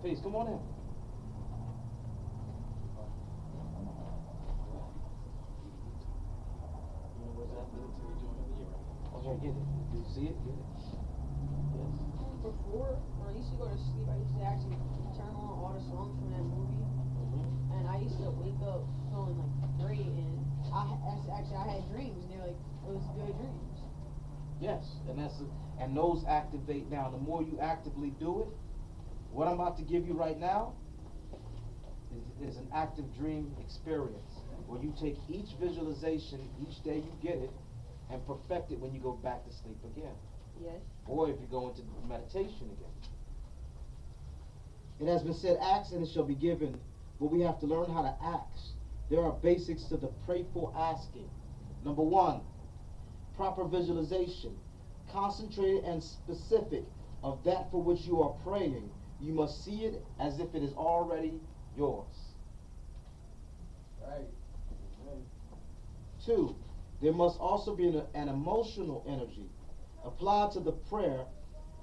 Peace, come on in. Okay, get it. Do you see it? Get it. Yes. Before, when I used to go to sleep, I used to actually turn on all the songs from that movie. Mm-hmm. And I used to wake up feeling like great, and I had dreams, and they're like, it was good dreams. Yes, and those activate now. The more you actively do it, what I'm about to give you right now is an active dream experience where you take each visualization each day you get it and perfect it when you go back to sleep again. Yes. Or if you go into meditation again. It has been said, ask and it shall be given, but we have to learn how to ask. There are basics to the prayerful asking. Number one, proper visualization. Concentrated and specific of that for which you are praying. You must see it as if it is already yours. Right. Two, there must also be an emotional energy applied to the prayer.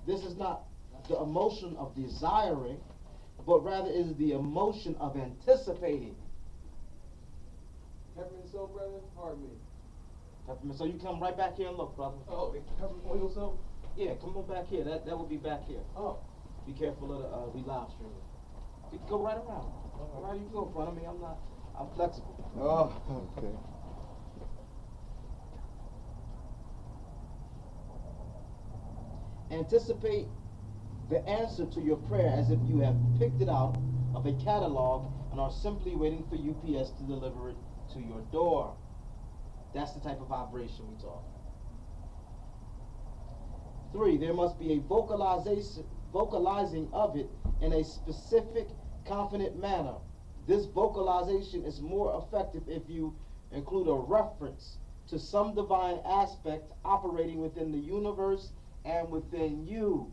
This is not the emotion of desiring, but rather is the emotion of anticipating. Peppermint soap, brother? Pardon me. Peppermint. So you come right back here and look, brother. Oh, peppermint oil soap? Yeah, come on back here. That will be back here. Oh. Be careful of the we live streaming. You can go right around. All right, you can go in front of me. I'm flexible. Oh, okay. Anticipate the answer to your prayer as if you have picked it out of a catalog and are simply waiting for UPS to deliver it to your door. That's the type of vibration we talk. 3, there must be a vocalizing of it in a specific, confident manner. This vocalization is more effective if you include a reference to some divine aspect operating within the universe and within you.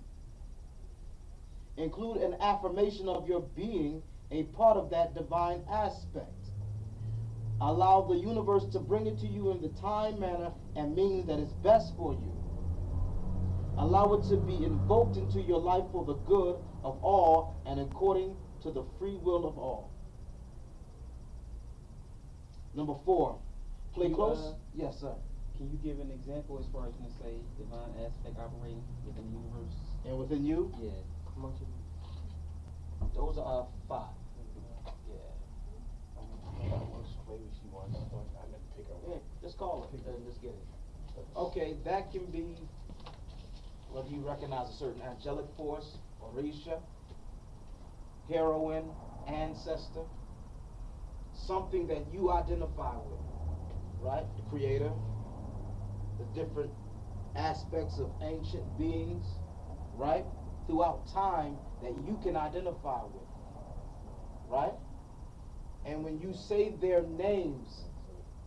Include an affirmation of your being a part of that divine aspect. Allow the universe to bring it to you in the time, manner, and means that is best for you. Allow it to be invoked into your life for the good of all and according to the free will of all. Number 4, play close. Yes, sir. Can you give an example as far as when you say divine aspect operating within the universe? And within you? Yeah. Those are 5. Yeah. Maybe she wants, I didn't pick her Yeah, just call it and just get it. Okay, that can be whether you recognize a certain angelic force, Orisha, heroine, ancestor, something that you identify with, right? The creator, the different aspects of ancient beings, right? Throughout time that you can identify with, right? And when you say their names,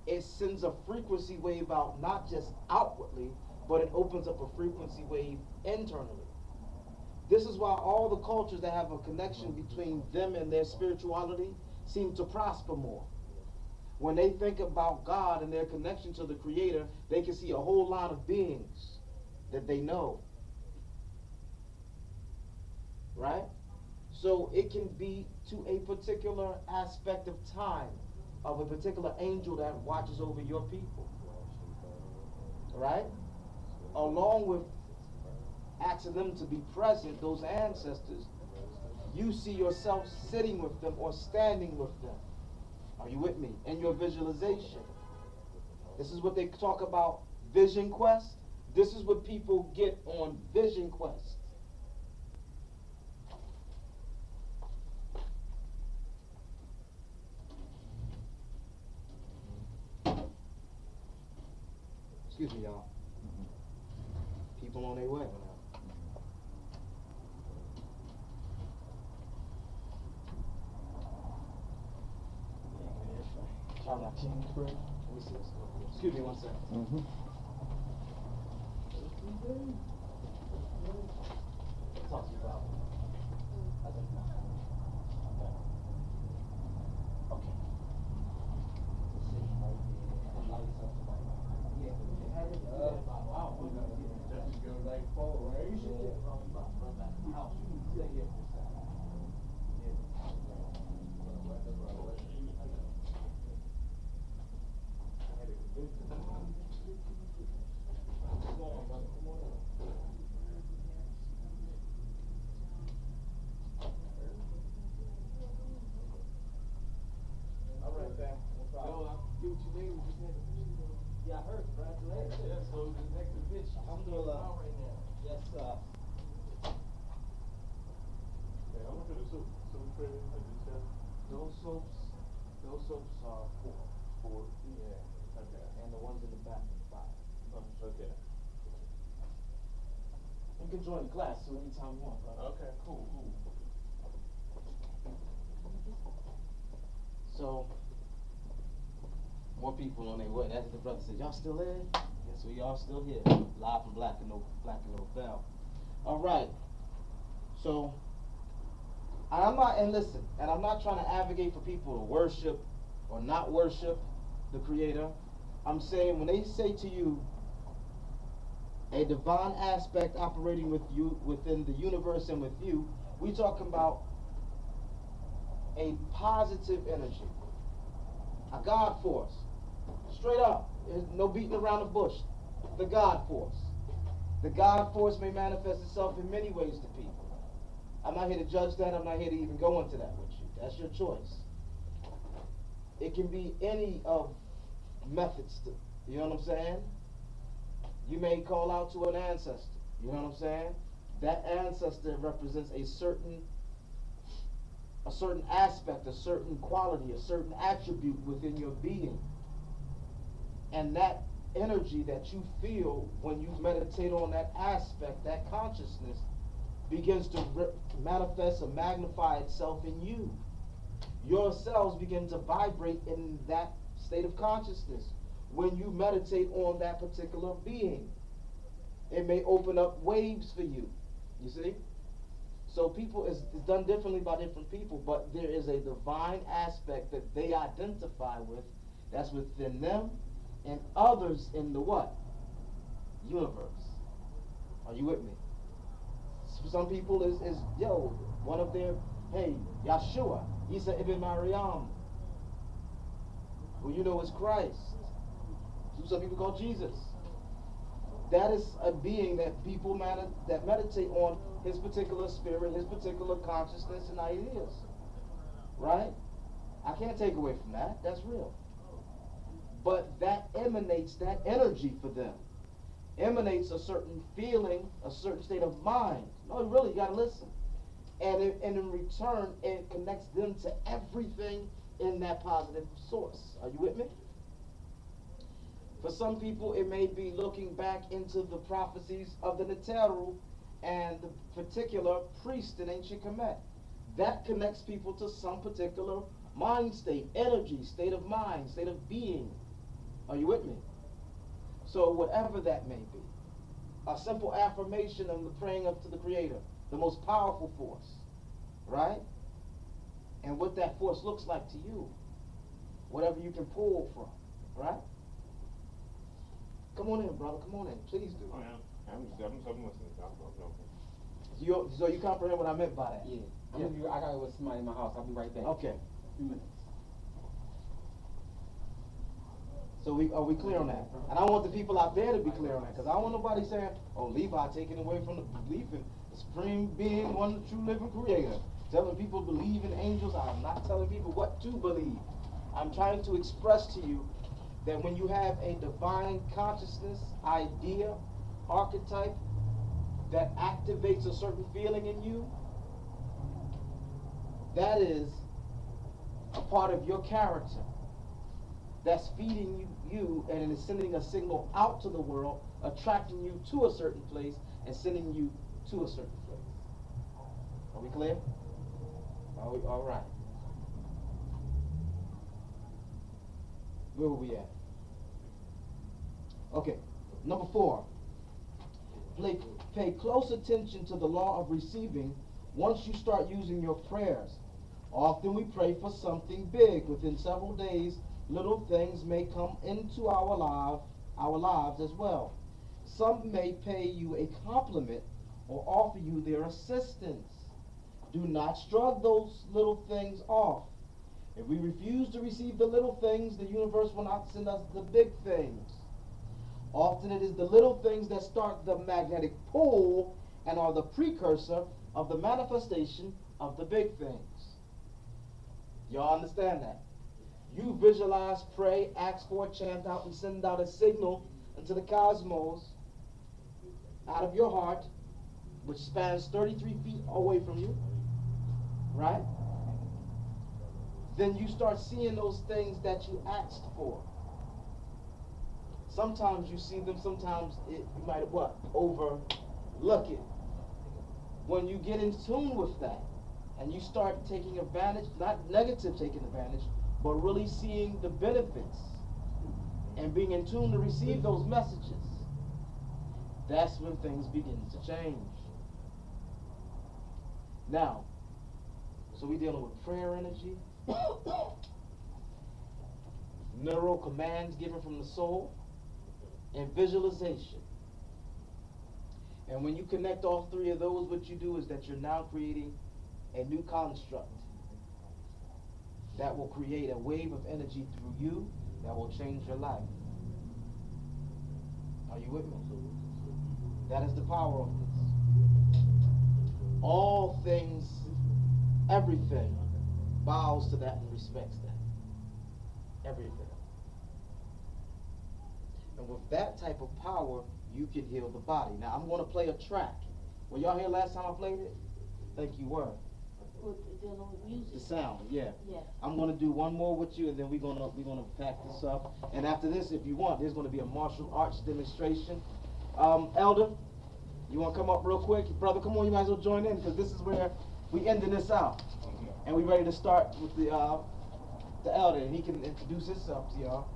it sends a frequency wave out, not just outwardly, but it opens up a frequency wave internally. This is why all the cultures that have a connection between them and their spirituality seem to prosper more. When they think about God and their connection to the Creator, they can see a whole lot of beings that they know. Right? So it can be to a particular aspect of time, of a particular angel that watches over your people. Right? Along with asking them to be present, those ancestors, you see yourself sitting with them or standing with them. Are you with me? In your visualization. This is what they talk about, vision quest. This is what people get on vision quest. Excuse me, y'all. People on their way now. Let me see this. Excuse me 1 second. Mm-hmm. Talk to you about. Okay. Let's see. Yeah, I heard. Congratulations. Yeah, so the next event, Alhamdulillah. Yes, sir. Those soaps are four. Yeah. Okay. And the ones in the back are 5. Okay. You can join the class so anytime you want, brother. Okay, cool. So, more people on their way. That's what the brother said. Y'all still in? Yes, we are still here. Live from Black and Bell. All right. So, I'm not trying to advocate for people to worship or not worship the Creator. I'm saying when they say to you, a divine aspect operating with you within the universe and with you, we talking about a positive energy, a God force, straight up. There's no beating around the bush. The God force. The God force may manifest itself in many ways to people. I'm not here to judge that. I'm not here to even go into that with you. That's your choice. It can be any of methods to, you know what I'm saying? You may call out to an ancestor. You know what I'm saying? That ancestor represents a certain aspect, a certain quality, a certain attribute within your being. And that energy that you feel when you meditate on that aspect, that consciousness, begins to manifest or magnify itself in you. Your cells begin to vibrate in that state of consciousness when you meditate on that particular being. It may open up waves for you, you see? So it's done differently by different people, but there is a divine aspect that they identify with that's within them and others in the what? Universe. Are you with me? For some people is one of their, hey, Yeshua, Isa ibn Maryam, who you know is Christ, who some people call Jesus. That is a being that people that meditate on his particular spirit, his particular consciousness and ideas. Right? I can't take away from that. That's real. But that emanates, that energy for them emanates a certain feeling, a certain state of mind. No, really, you got to listen. And in return, it connects them to everything in that positive source. Are you with me? For some people, it may be looking back into the prophecies of the Neteru and the particular priest in ancient Kemet. That connects people to some particular mind state, energy, state of mind, state of being. Are you with me? So whatever that may be, a simple affirmation and the praying up to the Creator, the most powerful force, right? And what that force looks like to you, whatever you can pull from, right? Come on in, brother. Come on in. Please do. Oh, yeah. I'm listening. So you comprehend what I meant by that? Yeah. I gotta go with somebody in my house. I'll be right back. Okay. A few minutes. So are we clear on that? And I want the people out there to be clear on that, because I don't want nobody saying, oh, Levi taking away from the belief in the supreme being, one true living creator. Telling people to believe in angels. I'm not telling people what to believe. I'm trying to express to you that when you have a divine consciousness, idea, archetype that activates a certain feeling in you, that is a part of your character that's feeding you you, and it is sending a signal out to the world, attracting you to a certain place and sending you to a certain place. Are we clear? All right. Where were we at? Okay, number 4. Pay close attention to the law of receiving once you start using your prayers. Often we pray for something big. Within several days, little things may come into our lives as well. Some may pay you a compliment or offer you their assistance. Do not shrug those little things off. If we refuse to receive the little things, the universe will not send us the big things. Often it is the little things that start the magnetic pull and are the precursor of the manifestation of the big things. Y'all understand that? You visualize, pray, ask for, chant out, and send out a signal into the cosmos out of your heart, which spans 33 feet away from you, right? Then you start seeing those things that you asked for. Sometimes you see them, sometimes you might overlook it. When you get in tune with that, and you start taking advantage, not negative taking advantage, but really seeing the benefits and being in tune to receive those messages, that's when things begin to change. Now, so we're dealing with prayer energy, neural commands given from the soul, and visualization. And when you connect all 3 of those, what you do is that you're now creating a new construct that will create a wave of energy through you that will change your life. Are you with me? That is the power of this. All things, everything bows to that and respects that. Everything. And with that type of power, you can heal the body. Now, I'm going to play a track. Were y'all here last time I played it? I think you were. Dealing with music. The sound, yeah. Yeah. I'm going to do one more with you, and then we're gonna pack this up. And after this, if you want, there's going to be a martial arts demonstration. Elder, you want to come up real quick? Brother, come on, you might as well join in, because this is where we ending this out. And we're ready to start with the elder, and he can introduce himself to y'all.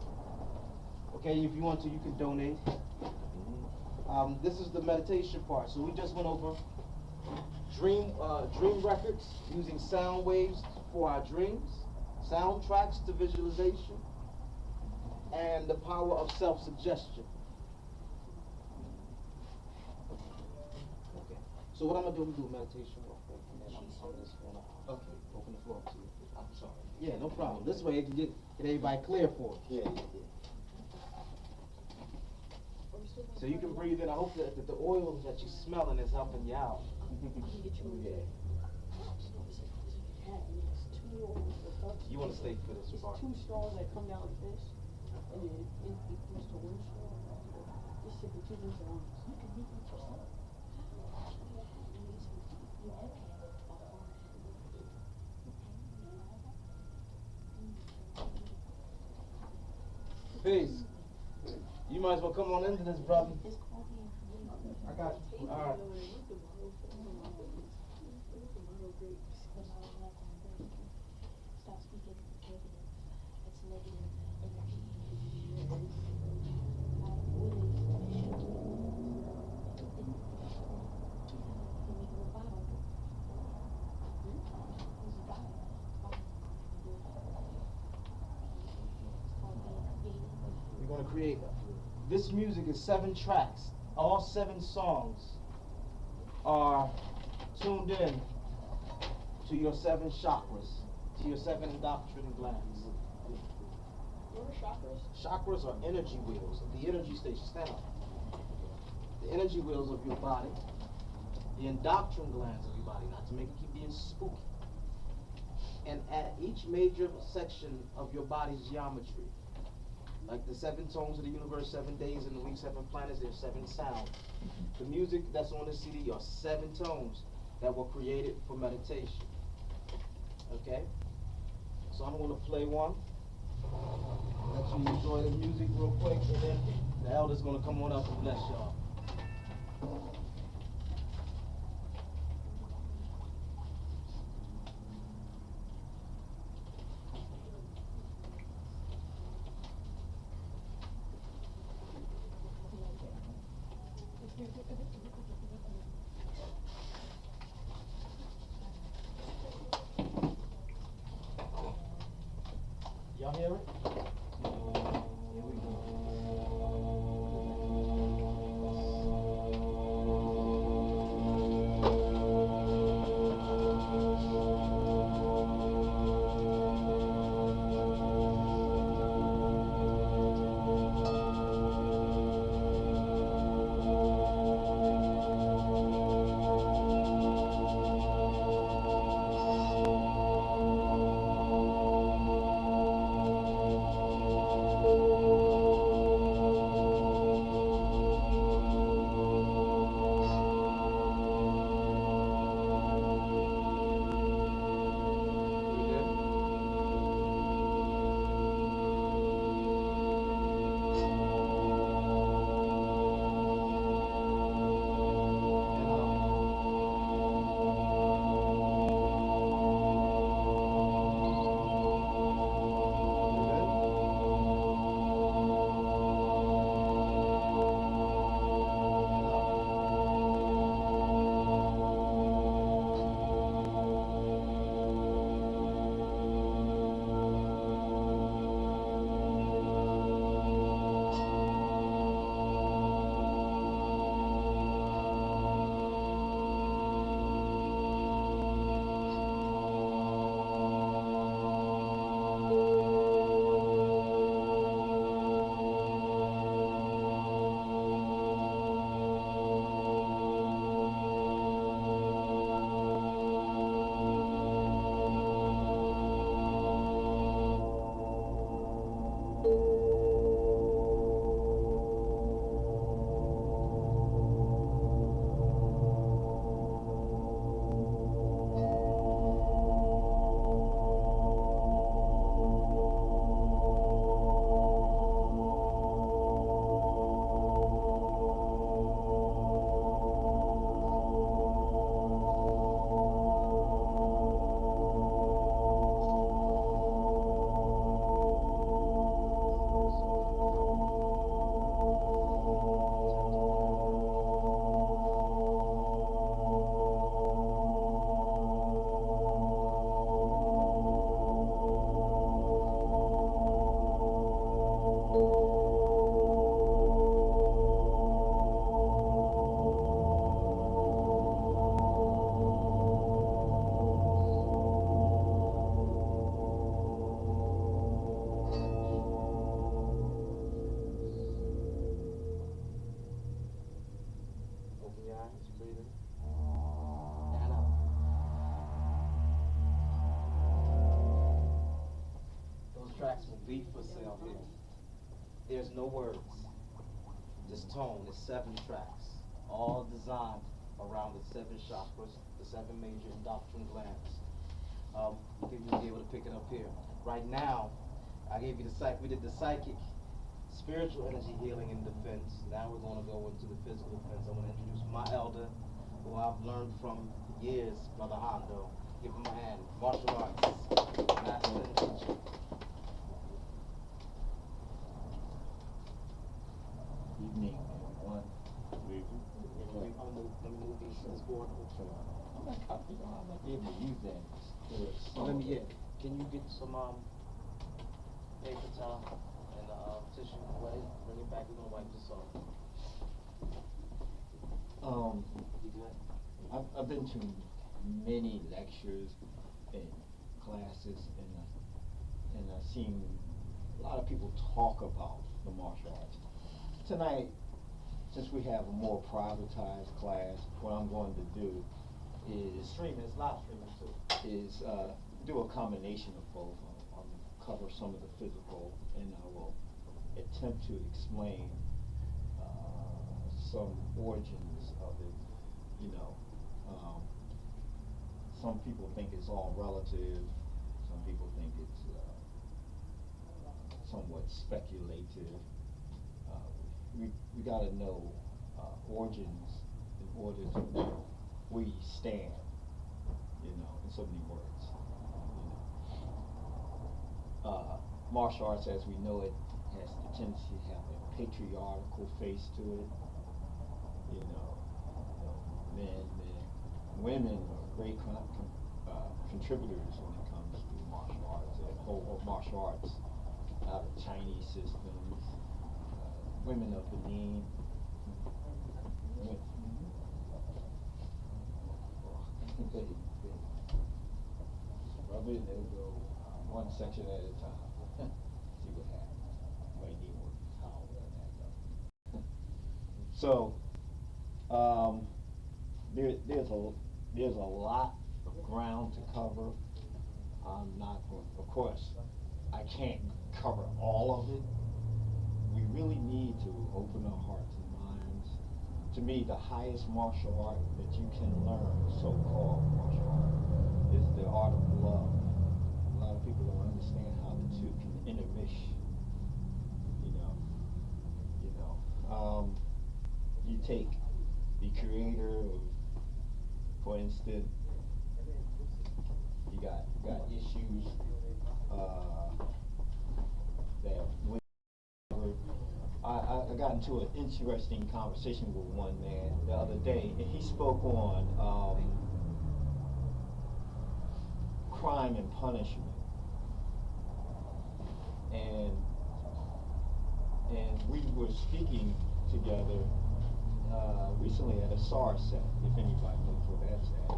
Okay, if you want to, you can donate. This is the meditation part. So we just went over dream records, using sound waves for our dreams, soundtracks to visualization, and the power of self-suggestion. Okay. So what I'm gonna do, I'm gonna do a meditation real quick, and then I'm just gonna open the floor up to you. I'm sorry. Yeah, no problem. This way it can get everybody clear for it. Yeah. So you can breathe in. I hope that the oil that you're smelling is helping you out. Yeah. You want to stay for this part. 2 straws that come down like this, and then it equals to 1 straw. Just sip it 2 things at once. You can make it yourself. Peace. You might as well come on into this, brother. It's called I got you. All right. Stop speaking negative. It's negative energy. We're going to create. This music is 7 tracks. All 7 songs are tuned in to your 7 chakras, to your 7 endocrine glands. What are chakras? Chakras are energy wheels, the energy station. Stand up. The energy wheels of your body, the endocrine glands of your body, not to make it keep being spooky. And at each major section of your body's geometry, like the 7 tones of the universe, 7 days in the week, 7 planets, there's 7 sounds. The music that's on the CD are 7 tones that were created for meditation. Okay? So I'm going to play one. let you enjoy the music real quick, and then the elder's gonna come on up and bless y'all. Y'all hear it? Here we go. Open your eyes, breathe in. And out. Those tracks will be for sale here. There's no words. Just tone. It's 7 tracks, all designed around the 7 chakras, the 7 major endocrine glands. I think you'll be able to pick it up here. Right now, I gave you the we did the psychic, spiritual energy healing and defense. Now we're going to go into the physical defense. I'm going to introduce my elder, who I've learned from for years, Brother Hondo. Give him a hand. Martial arts, master and teacher. Evening, everyone. Let me move these things forward. I'm not able to use that. Let me get. Can you get some paper towel and tissue ready? Bring it back. We're gonna wipe this off. You good? I've been to many lectures and classes, and I've seen a lot of people talk about the martial arts. Tonight, since we have a more privatized class, what I'm going to do is Streaming, it's live streaming too. Do a combination of both. I'll cover some of the physical, and I will attempt to explain some origins of it. You know, some people think it's all relative. Some people think it's somewhat speculative. We gotta know origins in order to know where you stand, you know, in so many words, you know. Martial arts as we know it has the tendency to have a patriarchal face to it, you know, men, women are great contributors when it comes to martial arts, and whole martial arts out of Chinese systems, women of Benin. Rub it and it'll go one section at a time. See what happens. Might need more towel than that though. So, there's a lot of ground to cover. I'm not going, of course, I can't cover all of it. We really need to open our hearts and minds. To me, the highest martial art that you can learn, so-called martial art, is the art of love. A lot of people don't understand how the two can intermesh. You take the creator of, for instance, you got issues that I got into an interesting conversation with one man the other day, and he spoke on crime and punishment, and we were speaking together recently at a SAR set, if anybody knows where that's at.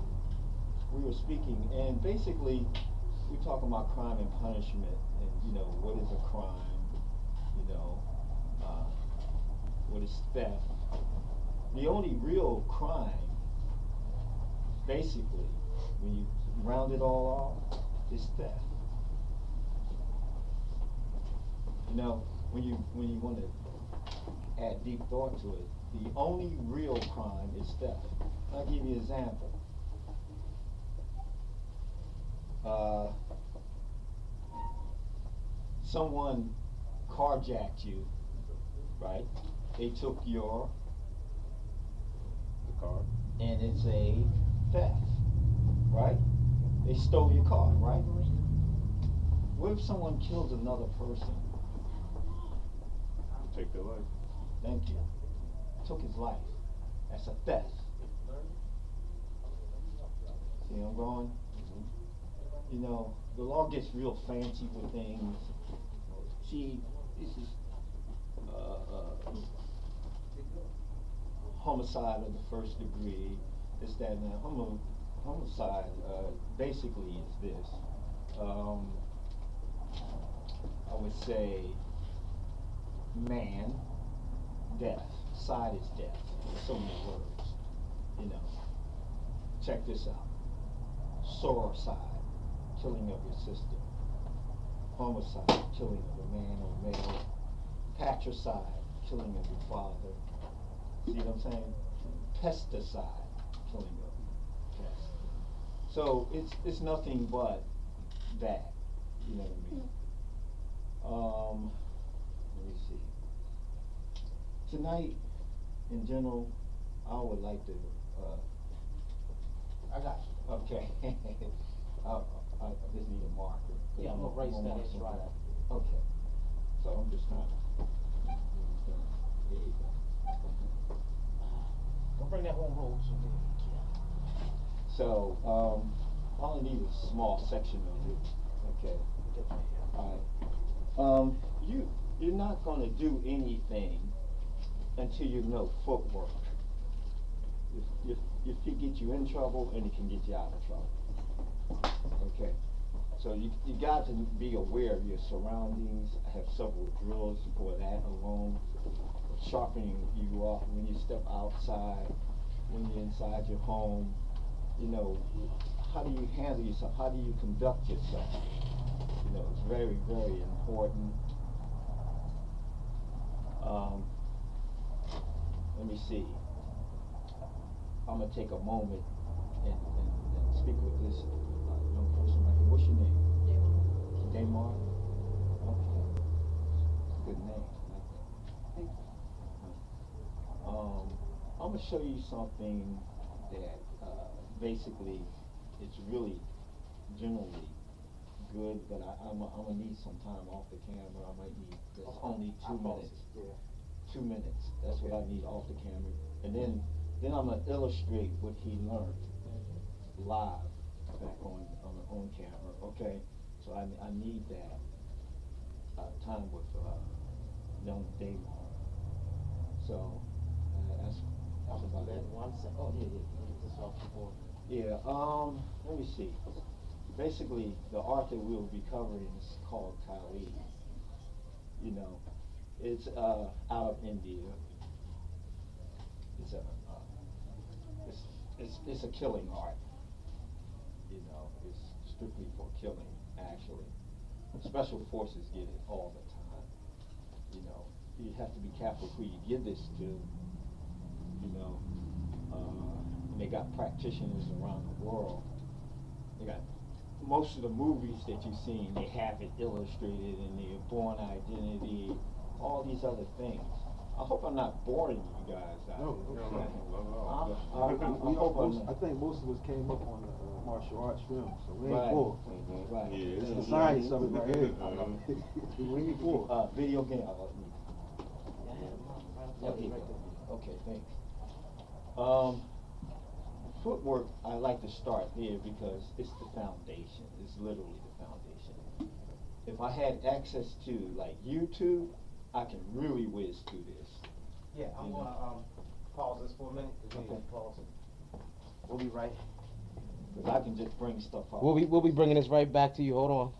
We were speaking, and basically we're talking about crime and punishment, and you know, what is a crime, you know, what is theft. The only real crime, basically, when you round it all off, is theft. You know, when you want to add deep thought to it, the only real crime is theft. I'll give you an example. Someone carjacked you, right? They took the car, and it's a theft, right? They stole your car, right? What if someone kills another person? Take their life. Thank you. Took his life. That's a theft. See where I'm going? You know, the law gets real fancy with things. See, this is homicide of the first degree. This, that, and that. Homicide basically is this. I would say man, death. Side is death. There's so many words. You know. Check this out. Soricide, killing of your sister. Homicide, killing of a man or a male. Patricide, killing of your father. See what I'm saying? Pesticide, killing of pests. So it's nothing but that. You know what I mean? Let me see. Tonight, in general, I would like to. I got you. Okay. I just need a marker. Yeah, I'm gonna erase that extra right out. Okay. So I'm just trying to. There you go. Don't bring that home road to me. So, I only need a small section of it. Okay. All right. You're not gonna do anything until you know footwork. Your feet get you in trouble, and it can get you out of trouble. Okay. So you got to be aware of your surroundings. I have several drills for that alone. Sharpening you up when you step outside, when you're inside your home. You know, how do you handle yourself? How do you conduct yourself? You know, it's very, very important. Let me see. I'm gonna take a moment and speak with this young person right here. What's your name? Damon. Damar? Okay. good name. I like that. Thank you. I'm gonna show you something that basically it's really generally good, but I'm gonna need some time off the camera. I might need just only 2 minutes. Yeah. 2 minutes. That's what I need off the camera, and then I'm gonna illustrate what he learned live back on camera. Okay, so I need that time with young David. So that's about it. 1 second. Oh yeah. Get this off the board. Yeah, let me see. Basically, the art that we'll be covering is called Kali. You know, it's out of India. It's a killing art. You know, it's strictly for killing, actually. Special forces get it all the time. You know, you have to be careful who you give this to. You know, and they got practitioners around the world. They got most of the movies that you've seen, they have it illustrated in their Born Identity, all these other things. I hope I'm not boring you guys out. No, I I think most of us came up on the martial arts film, so we ain't Right. bored. Right. Yeah, it's the science of it right here. We ain't bored. Video game. Yeah, Okay, right there. okay, thanks. Footwork, I like to start here because it's the foundation. It's literally the foundation. If I had access to like YouTube, I can really whiz through this. Yeah, I'm You gonna know. pause this for a minute. 'Cause we need to Okay. pause it. We'll be right. Cause I can just bring stuff up. We'll be bringing this right back to you. Hold on.